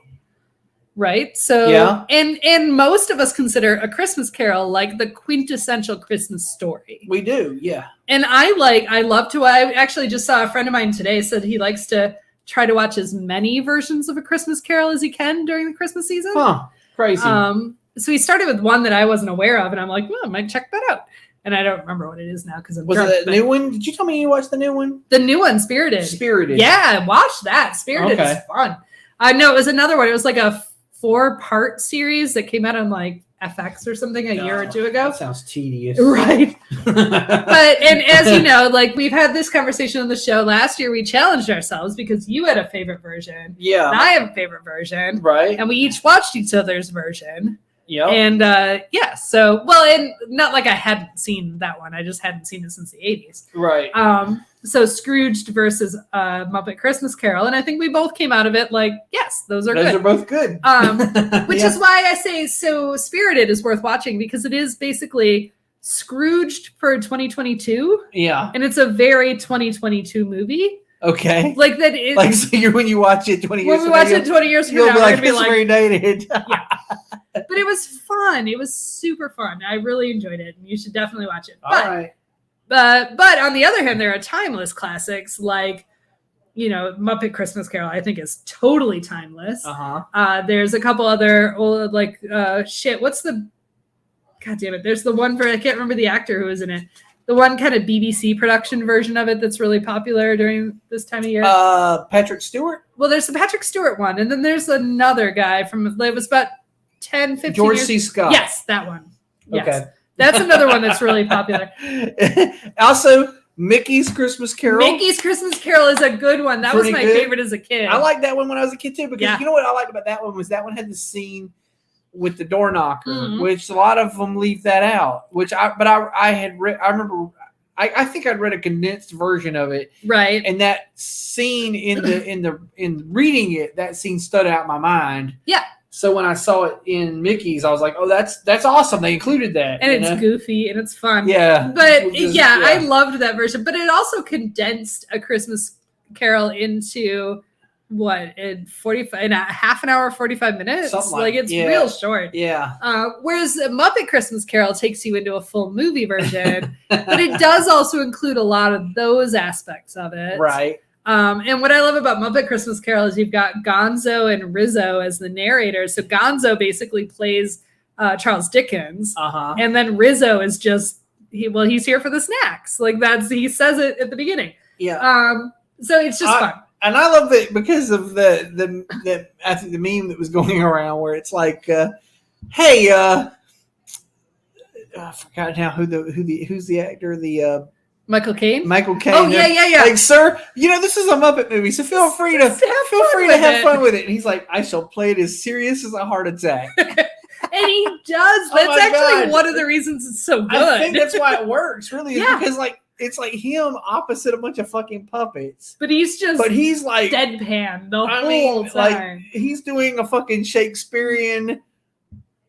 right? So, and most of us consider A Christmas Carol like the quintessential Christmas story. We do, yeah. And I actually just saw a friend of mine today said he likes to try to watch as many versions of A Christmas Carol as he can during the Christmas season. Huh. Crazy. So he started with one that I wasn't aware of, and I'm like, well, I might check that out. And I don't remember what it is now because I'm drunk. Was it the new one? Did you tell me you watched the new one? The new one, Spirited. Yeah, watch that. Spirited is fun. No, it was another one. It was like a 4-part series that came out on like FX or something a year or two ago. That sounds tedious. Right. And as you know, we've had this conversation on the show. Last year we challenged ourselves because you had a favorite version. Yeah. And I have a favorite version. Right. And we each watched each other's version. Yeah. And and not like I hadn't seen that one. I just hadn't seen it since the 80s. Right. So Scrooged versus Muppet Christmas Carol. And I think we both came out of it like, yes, those are good. Those are both good. Which is why I say so Spirited is worth watching because it is basically Scrooged for 2022. Yeah. And it's a very 2022 movie. Okay. Like that is so when you watch it 20 years from now. When we watch it 20 years from now, we're going to be like, very dated. Yeah. But it was fun. It was super fun. I really enjoyed it. And you should definitely watch it. All right. But on the other hand, there are timeless classics like, Muppet Christmas Carol, I think is totally timeless. There's a couple other old, God damn it. There's the one I can't remember the actor who was in it. The one kind of BBC production version of it that's really popular during this time of year. Patrick Stewart? Well, there's the Patrick Stewart one. And then there's another guy it was about 10, 15 George years. C. Scott. Yes, that one. Yes. Okay. That's another one that's really popular. Also, Mickey's Christmas Carol. Mickey's Christmas Carol is a good one. That was my favorite as a kid. I liked that one when I was a kid too because you know what I liked about that one was that one had the scene with the door knocker, which a lot of them leave that out. I think I'd read a condensed version of it. Right. And that scene in reading it, that scene stood out in my mind. Yeah. So when I saw it in Mickey's, I was like, "Oh, that's awesome! They included that." And it's goofy and it's fun. Yeah, but I loved that version. But it also condensed A Christmas Carol into what in 45 in a half an hour, 45 minutes. Something Like it's real short. Yeah. Whereas a Muppet Christmas Carol takes you into a full movie version, but it does also include a lot of those aspects of it. Right. And what I love about Muppet Christmas Carol is you've got Gonzo and Rizzo as the narrators. So Gonzo basically plays Charles Dickens, and then Rizzo is just he's here for the snacks. Like he says it at the beginning. Yeah. So it's just fun. And I love it because of the I think the meme that was going around where it's like, hey, I forgot now who's the actor, Michael Caine. Michael Caine. Oh yeah. Like, sir, this is a Muppet movie, so feel free to have fun with it. And he's like, I shall play it as serious as a heart attack. And he does. That's actually one of the reasons it's so good. I think that's why it works, really, is because it's like him opposite a bunch of fucking puppets. But he's like deadpan the whole time. Like he's doing a fucking Shakespearean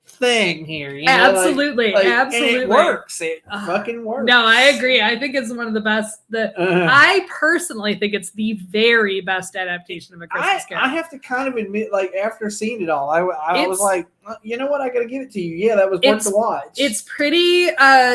thing here. Absolutely. Absolutely. And it works. It fucking works. No, I agree. I think it's one of the best. I personally think it's the very best adaptation of A Christmas Carol. I have to kind of admit, like, after seeing it all, I was like, you know what? I got to give it to you. Yeah, that was worth the watch. It's pretty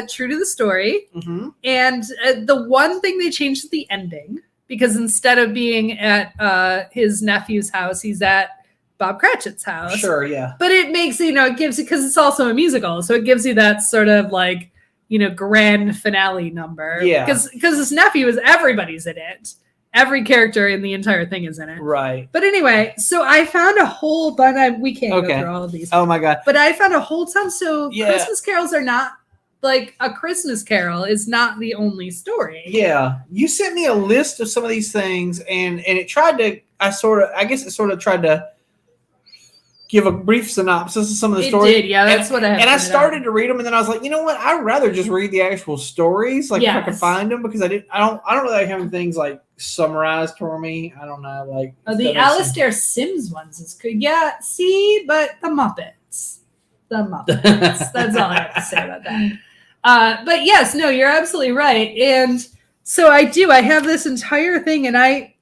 true to the story. Mm-hmm. And the one thing they changed is the ending, because instead of being at his nephew's house, he's at Bob Cratchit's house. Sure, yeah. But it makes, it gives you, because it's also a musical, so it gives you that sort of like, grand finale number. Yeah. Because his nephew everybody's in it. Every character in the entire thing is in it. Right. But anyway, so I found a whole bunch. We can't go through all of these. Oh my God. But I found a whole ton. So Christmas carols are not, like, A Christmas Carol is not the only story. Yeah. You sent me a list of some of these things, and it tried to, I guess it sort of tried to give a brief synopsis of some of the stories. It did, yeah, that's what I had. And I started to read them, and then I was like, you know what? I'd rather just read the actual stories, like if I could find them, because I don't really like having things like summarized for me. I don't know, like the Alastair Sims ones is good. Yeah, see, but the Muppets. That's all I have to say about that. But yes, no, you're absolutely right. And so I have this entire thing, and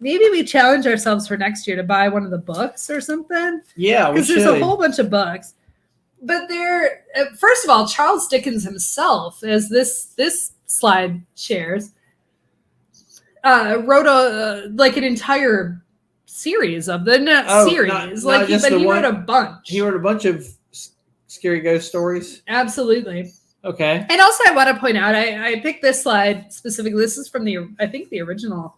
maybe we challenge ourselves for next year to buy one of the books or something. Yeah, because there's a whole bunch of books. But first of all, Charles Dickens himself, as this slide shares, wrote an entire series of the series. He wrote a bunch. He wrote a bunch of scary ghost stories. Absolutely. Okay. And also, I want to point out, I picked this slide specifically. This is from the original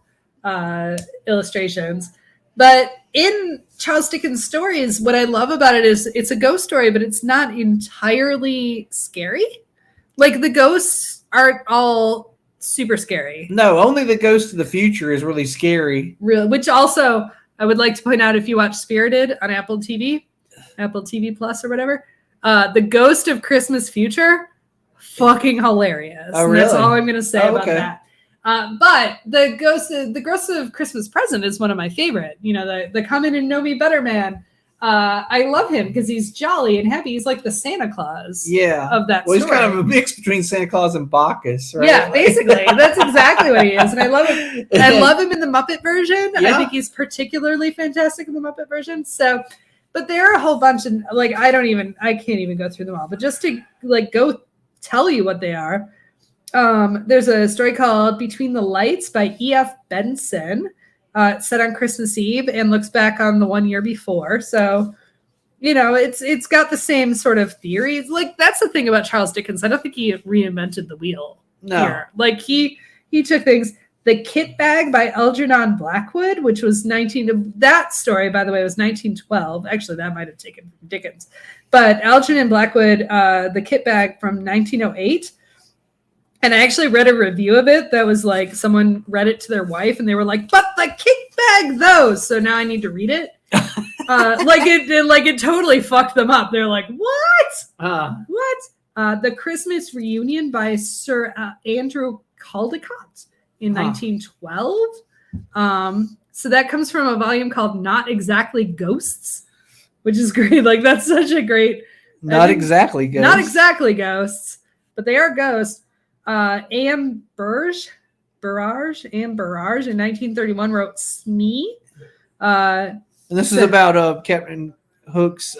illustrations, but in Charles Dickens' stories, what I love about it is it's a ghost story, but it's not entirely scary. Like, the ghosts aren't all super scary. No, only the Ghost of the Future is really scary. Really, which also I would like to point out, if you watch Spirited on Apple TV Plus or whatever, the Ghost of Christmas Future, fucking hilarious. Oh, really? That's all I'm going to say about that. But the Ghost of Christmas Present is one of my favorite. The Come In and Know Me Better man. I love him because he's jolly and happy. He's like the Santa Claus of that story. He's kind of a mix between Santa Claus and Bacchus, right? Yeah, basically. That's exactly what he is. And I love him. I love him in the Muppet version. Yeah. I think he's particularly fantastic in the Muppet version. So, but there are a whole bunch, and like I can't even go through them all. But just to go tell you what they are. There's a story called Between the Lights by E.F. Benson, set on Christmas Eve and looks back on the 1 year before. So, it's got the same sort of theories. Like, that's the thing about Charles Dickens. I don't think he reinvented the wheel here. Like, he took things. The Kit Bag by Algernon Blackwood, which was that story, by the way, was 1912. Actually, that might have taken from Dickens. But Algernon Blackwood, The Kit Bag from 1908. And I actually read a review of it that was like, someone read it to their wife and they were like, but the Kit Bag though. So now I need to read it. It totally fucked them up. They're like, what? What? The Christmas Reunion by Sir Andrew Caldecott in 1912. So that comes from a volume called Not Exactly Ghosts, which is great. Like that's such a great. Not exactly ghosts. Not exactly ghosts, but they are ghosts. Anne Burrage in 1931 wrote Smee. And this is about Captain Hook's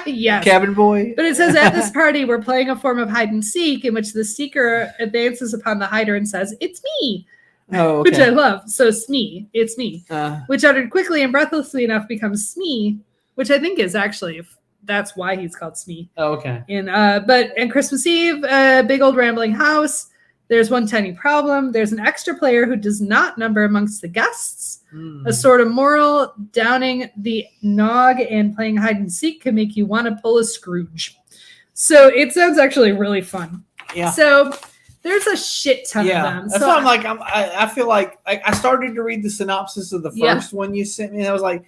yes. cabin boy. But it says, at this party, we're playing a form of hide and seek in which the seeker advances upon the hider and says, "It's me." Oh, okay. Which I love. So Smee, it's me. Which uttered quickly and breathlessly enough becomes Smee, which I think is actually, that's why he's called Smee. Oh, okay. And Christmas Eve, big old rambling house. There's one tiny problem. There's an extra player who does not number amongst the guests. A sort of moral, downing the nog and playing hide and seek can make you want to pull a Scrooge. So it sounds actually really fun. Yeah. So there's a shit ton of them. That's why I'm like, I feel like I started to read the synopsis of the first one you sent me, and I was like,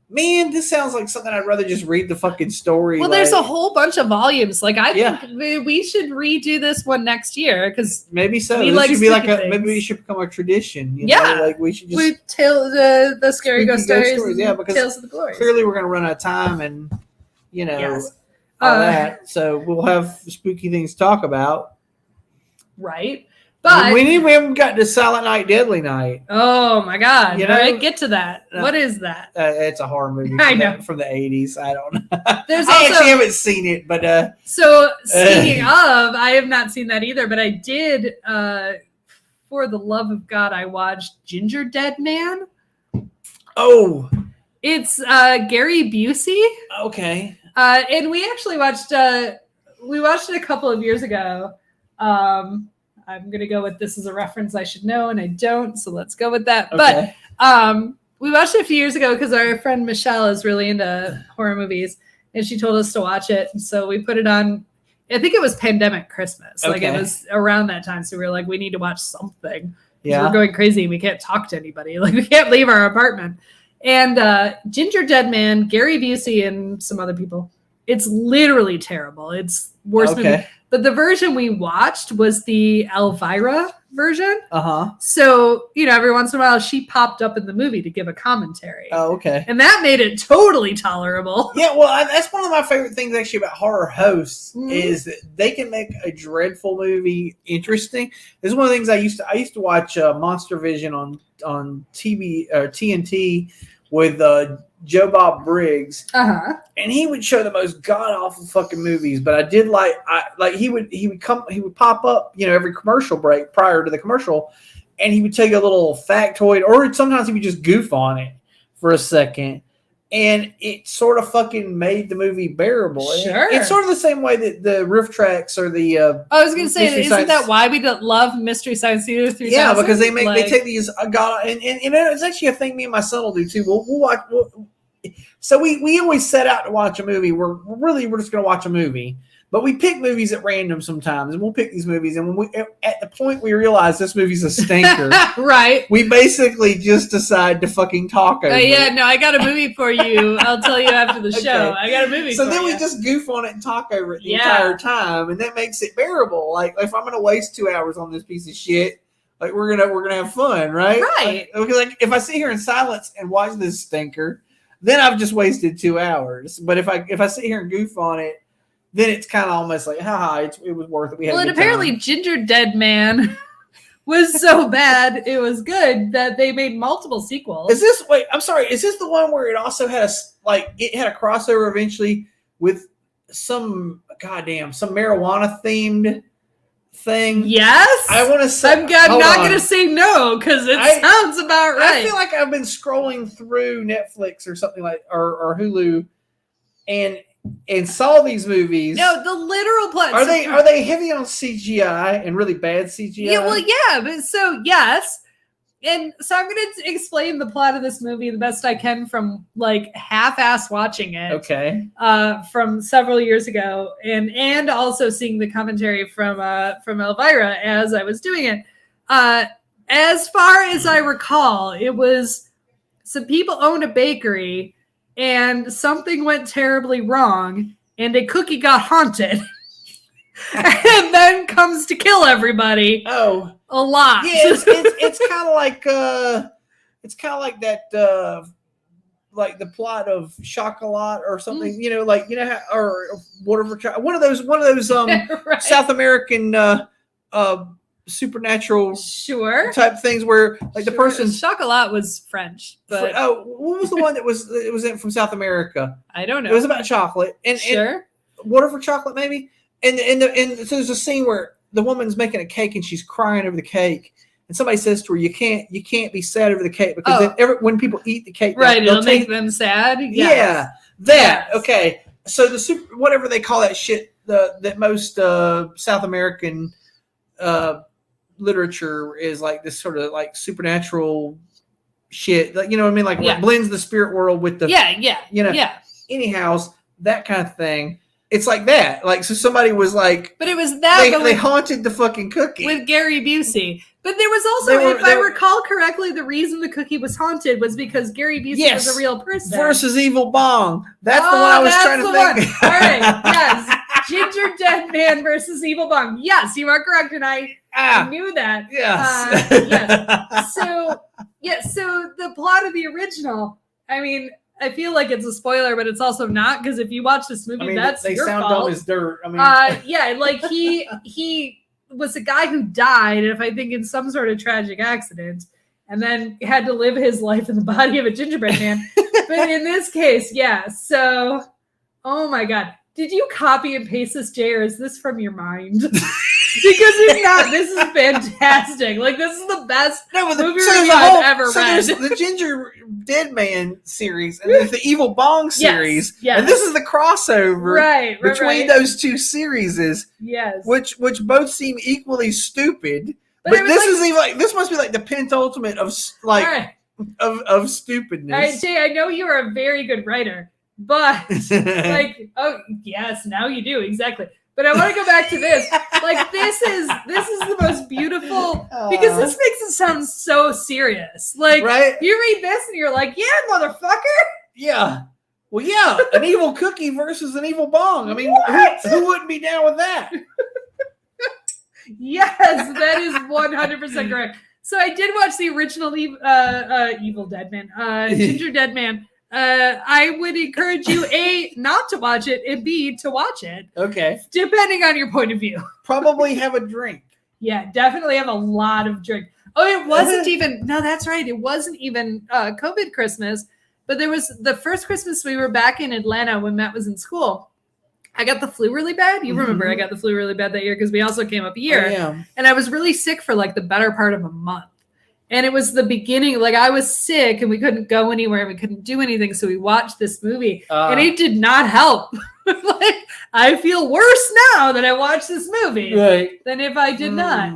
man, this sounds like something I'd rather just read the fucking story. Well, there's a whole bunch of volumes. Like I think we should redo this one next year because maybe so. This should be like maybe it should become a tradition. You know? Like we should just tell the scary ghost stories. Yeah, because Tales of the Glories. Clearly we're gonna run out of time, and all that. So we'll have spooky things to talk about. Right. But we haven't gotten to Silent Night, Deadly Night. Oh my God! You know? All right, get to that. What is that? It's a horror movie. I know from the '80s. I don't know. I actually haven't seen it, but so speaking of, I have not seen that either. But I did. For the love of God, I watched Ginger Dead Man. Oh, it's Gary Busey. Okay. And we actually watched. We watched it a couple of years ago. I'm going to go with this as a reference I should know, and I don't, so let's go with that. Okay. But we watched it a few years ago because our friend Michelle is really into horror movies, and she told us to watch it. And so we put it on, I think it was pandemic Christmas. Okay. Like it was around that time, so we were like, we need to watch something. Yeah. We're going crazy. We can't talk to anybody. Like we can't leave our apartment. And Ginger Dead Man, Gary Busey, and some other people. It's literally terrible. It's worse movie. But the version we watched was the Elvira version. So, every once in a while she popped up in the movie to give a commentary. Oh, okay. And that made it totally tolerable. Yeah, well, that's one of my favorite things actually about horror hosts is that they can make a dreadful movie interesting. This is one of the things I used to watch Monster Vision on TV TNT with Joe Bob Briggs, and he would show the most god awful fucking movies. But I did he would pop up, every commercial break prior to the commercial, and he would take a little factoid, or sometimes he would just goof on it for a second, and it sort of fucking made the movie bearable. Sure, it's sort of the same way that the riff tracks or the. I was going to say, isn't that why we love Mystery Science Theater 3000? Yeah, because they take these god, and it's actually a thing me and my son will do too. We'll watch. So we always set out to watch a movie. We're just going to watch a movie, but we pick movies at random sometimes, and we'll pick these movies. And when at the point we realize this movie's a stinker, right? We basically just decide to fucking talk over it. No, I got a movie for you. I'll tell you after the show. Okay. I got a movie. So then we just goof on it and talk over it the entire time, and that makes it bearable. Like if I'm going to waste 2 hours on this piece of shit, like we're gonna have fun, right? Right. Like if I sit here in silence and watch this stinker, then I've just wasted 2 hours. But if I sit here and goof on it, then it's kind of almost like, it was worth it. And apparently Ginger Dead Man was so bad it was good that they made multiple sequels. Is this I'm sorry, is this the one where it also had a crossover eventually with some marijuana themed thing? Yes. I want to say I'm not going to say no because it sounds about right. I feel like I've been scrolling through Netflix or something like or Hulu and saw these movies. No, the literal plot. Are they heavy on CGI and really bad CGI? Yeah, well, yeah, but so yes. And so I'm going to explain the plot of this movie the best I can from half-ass watching it. Okay. From several years ago, and also seeing the commentary from Elvira as I was doing it. As far as I recall, it was some people owned a bakery, and something went terribly wrong, and a cookie got haunted. And then comes to kill everybody. Oh, a lot. Yeah, it's kind of like that. like the plot of Chocolat or something, or whatever, one of those Right. South American supernatural Sure. type things where like the person Chocolat was French, but what was the one that was from South America? I don't know. It was about chocolate and Water for Chocolate maybe, and so there's a scene where the woman's making a cake and she's crying over the cake. And somebody says to her, "You can't be sad over the cake because when people eat the cake, it'll make them sad." Yes. Yeah, that okay. So the whatever they call that shit, that most South American literature is like this sort of like supernatural shit. Like, you know what I mean? Like it blends the spirit world with the Anyhow, that kind of thing. It's like that. Like, so somebody was like, but it was that they haunted the fucking cookie with Gary Busey. But there was also, if I recall correctly, the reason the cookie was haunted was because Gary Busey was a real person. Versus Evil Bong. That's the one I was trying to think. All right. Yes. Ginger Dead Man versus Evil Bong. Yes, you are correct. And I knew that. Yes. Yes. So the plot of the original, I mean, I feel like it's a spoiler, but it's also not, because if you watch this movie, that's your fault. They sound dumb as dirt. I mean, like he was a guy who died, if I think in some sort of tragic accident, and then had to live his life in the body of a gingerbread man. But in this case, so, oh my God. Did you copy and paste this, Jay, or is this from your mind? Because if not, this is fantastic. Like, this is the best movie review I've ever read. There's the Ginger Dead Man series, and there's the Evil Bong series, and this is the crossover between those two series. Yes, which both seem equally stupid. But this is even like, this must be like the pentultimate of of stupidness. All right, Jay, I know you are a very good writer, but like, oh yes, now you do exactly. But I want to go back to this. Like, this is the most beautiful, because this makes it sound so serious. Like, you read this and you're like, yeah, motherfucker. Yeah. Well, yeah, an evil cookie versus an evil bong. I mean, who wouldn't be down with that? Yes, that is 100% correct. So I did watch the original Evil Dead Man, Ginger Dead Man. I would encourage you, A, not to watch it, and B, to watch it. Okay. Depending on your point of view. Probably have a drink. Yeah, definitely have a lot of drink. Oh, it wasn't even, no, that's right. It wasn't even COVID Christmas, but there was the first Christmas we were back in Atlanta when Matt was in school. I got the flu really bad. You remember I got the flu really bad that year because we also came up a year. And I was really sick for like the better part of a month. And it was the beginning, like I was sick and we couldn't go anywhere and we couldn't do anything. So we watched this movie and it did not help. Like, I feel worse now that I watched this movie than if I did not.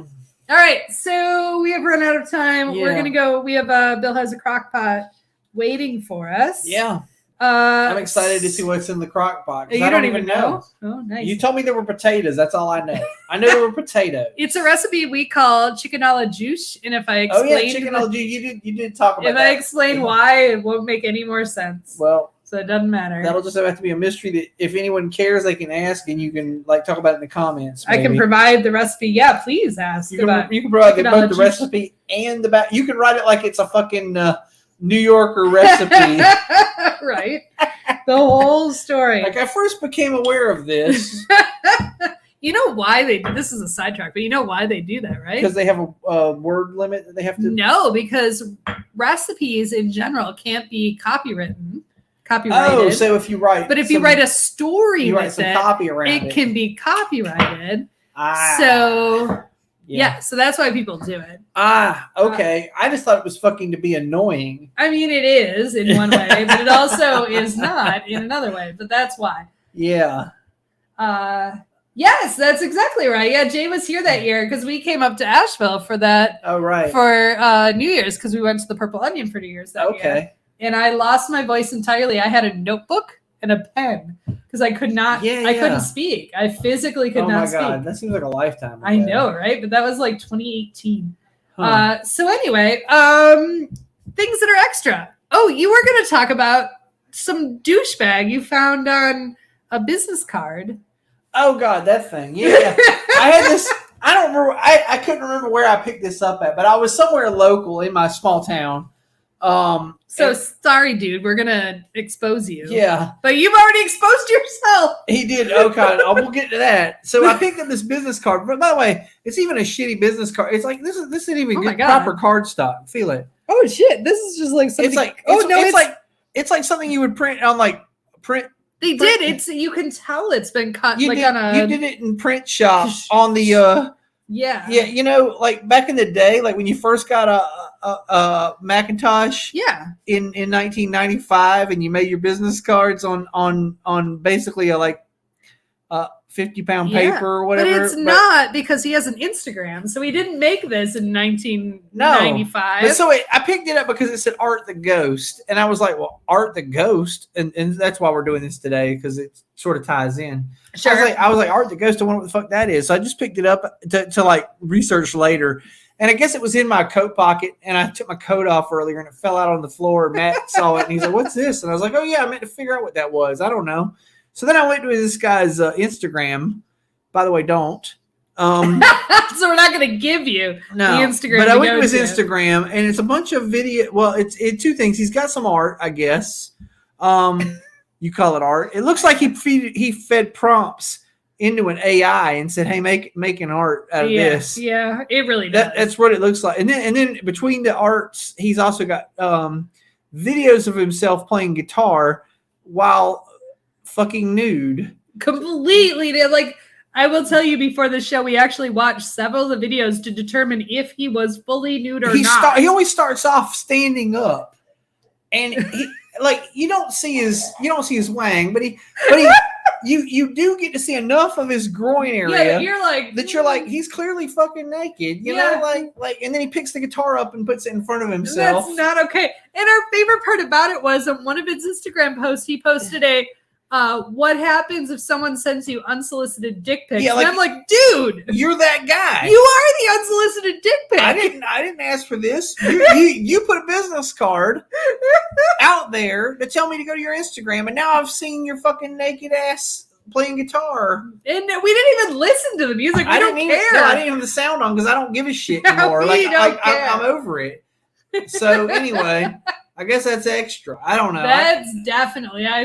All right. So we have run out of time. We're going to go. We have Bill has a crock pot waiting for us. Yeah. I'm excited to see what's in the crock pot. You don't even know. Oh, nice. You told me there were potatoes. That's all I know. I know there were potatoes. It's a recipe we call chicken a la juice. And if I explain, chicken a la juice, you did talk about that. If I explain why, it won't make any more sense. Well, so it doesn't matter. That'll just have to be a mystery that if anyone cares, they can ask, and you can like talk about it in the comments. Maybe. I can provide the recipe. Yeah, please ask. You can provide both the recipe and the back. You can write it like it's a fucking New Yorker recipe. Right. The whole story. Like, I first became aware of this. You know why they do this? Is a sidetrack, but you know why they do that, right? Because they have a word limit that they have to. No, because recipes in general can't be copyrighted. Oh, so if you write, but if you write a story you with write some copy around it can be copyrighted. So so that's why people do it. Okay. I just thought it was fucking to be annoying. I mean, it is in one way, but it also is not in another way. But that's why. Yeah. Yes, that's exactly right. Yeah, Jay was here that year because we came up to Asheville for that. Oh, right. For New Year's, because we went to the Purple Onion for New Year's that year. And I lost my voice entirely. I had a notebook and a pen because I could not. I couldn't speak. I physically could not speak. Oh my God, that seems like a lifetime ago. I know, right? But that was like 2018. So anyway, things that are extra. Oh, you were going to talk about some douchebag you found on a business card. Oh God, that thing. Yeah. I had this. I don't remember. I couldn't remember where I picked this up at, but I was somewhere local in my small town. So sorry, dude. We're gonna expose you. Yeah, but you've already exposed yourself. he did. Okay, we'll get to that. So I picked up this business card. But by the way, it's even a shitty business card. It's like this isn't even good, proper card stock. Feel it. Oh shit! This is just like something. It's like something you would print on print. They did. It's you can tell it's been cut. You did it in print shop on the. Yeah. You know, like back in the day, like when you first got a Macintosh. Yeah. In 1995, and you made your business cards on basically a 50-pound paper or whatever. But it's not because he has an Instagram, so he didn't make this in 1995. But so I picked it up because it said Art the Ghost, and I was like, well, Art the Ghost, and that's why we're doing this today, because it sort of ties in. Sure. I was like, Art the Ghost, I wonder what the fuck that is. So I just picked it up to research later. And I guess it was in my coat pocket, and I took my coat off earlier, and it fell out on the floor. Matt saw it, and he's like, what's this? And I was like, oh, yeah, I meant to figure out what that was. I don't know. So then I went to this guy's Instagram. By the way, don't. So we're not going to give you the Instagram. But I went to his Instagram, and it's a bunch of video. Well, it's two things. He's got some art, I guess. You call it art. It looks like he fed prompts into an AI and said, hey, make an art out of this. Yeah, it really does. That's what it looks like. And then between the arts, he's also got videos of himself playing guitar while fucking nude. Completely. Like, I will tell you, before the show, we actually watched several of the videos to determine if he was fully nude or not. He always starts off standing up, and he, you don't see his wang, but you do get to see enough of his groin area. Yeah, you're like he's clearly fucking naked. You know, and then he picks the guitar up and puts it in front of himself. That's not okay. And our favorite part about it was on one of his Instagram posts, he posted what happens if someone sends you unsolicited dick pics? Yeah, and I'm like, dude, you're that guy. You are the unsolicited dick pic. I didn't ask for this. You put a business card out there to tell me to go to your Instagram, and now I've seen your fucking naked ass playing guitar. And we didn't even listen to the music. We don't care. No, I didn't have the sound on because I don't give a shit anymore. I'm over it. So anyway. I guess that's extra. I don't know. I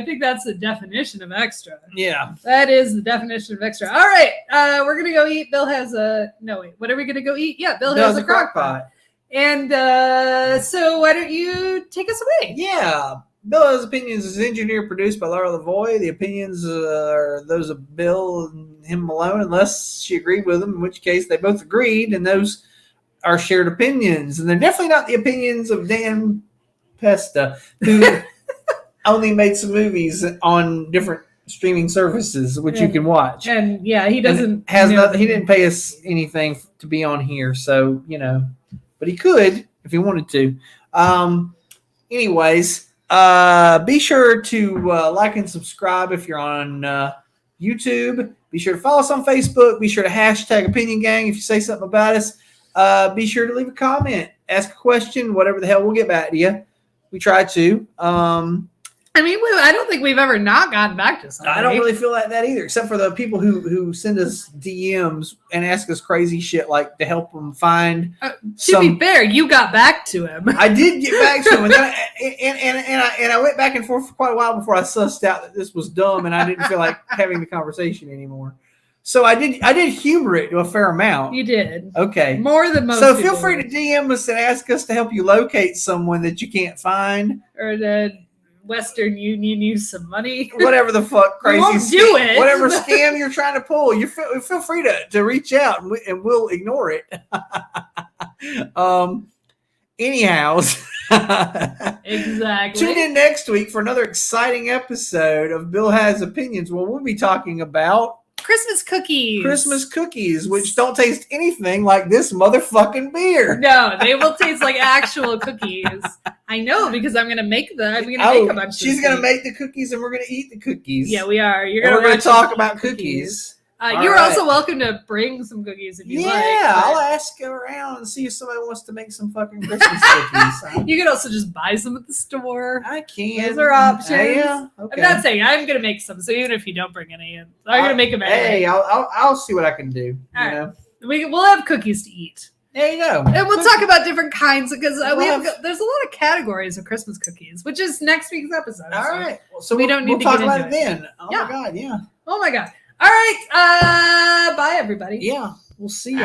think that's the definition of extra. Yeah. That is the definition of extra. All right. We're going to go eat. Bill has what are we going to go eat? Yeah, Bill has a crock pot. And so why don't you take us away? Yeah. Bill Has Opinions is engineered, produced by Laura Lavoie. The opinions are those of Bill and him alone, unless she agreed with them, in which case they both agreed, and those are shared opinions. And they're definitely not the opinions of Dan Pesta, who only made some movies on different streaming services, which you can watch. And he doesn't he didn't pay us anything to be on here, so but he could if he wanted to. Anyways, be sure to like and subscribe if you're on YouTube. Be sure to follow us on Facebook. Be sure to hashtag Opinion Gang if you say something about us. Be sure to leave a comment, ask a question, whatever the hell, we'll get back to you. We try to. I don't think we've ever not gotten back to something. I don't really feel like that either, except for the people who send us DMs and ask us crazy shit like to help them find. To be fair, you got back to him. I did get back to him, and I went back and forth for quite a while before I sussed out that this was dumb and I didn't feel like having the conversation anymore. So I did humor it to a fair amount. You did. Okay. More than most. So feel free to DM us and ask us to help you locate someone that you can't find. Or that Western Union use some money. Whatever the fuck crazy. We won't do it. Whatever scam you're trying to pull, you feel free to reach out and we'll ignore it. Anyhow. Exactly. Tune in next week for another exciting episode of Bill Has Opinions, where we'll be talking about Christmas cookies, which don't taste anything like this motherfucking beer. No, they will taste like actual cookies. I know, because I'm going to make them. I'm going to make a bunch. She's going to make the cookies, and we're going to eat the cookies. Yeah, we are. We're going to talk about cookies. You're also welcome to bring some cookies if you like. Yeah, I'll ask around and see if somebody wants to make some fucking Christmas cookies. You can also just buy some at the store. I can. Those are options. Yeah, okay. I'm not saying I'm going to make some, so even if you don't bring any in, I'm going to make them anyway. Hey, I'll see what I can do. All right. We'll have cookies to eat. There you go. And we'll talk about different kinds because We'll there's a lot of categories of Christmas cookies, which is next week's episode. All right. So we don't need we'll to talk get about into it then. Oh my God. Yeah. Oh my God. All right. Bye, everybody. Yeah. We'll see you.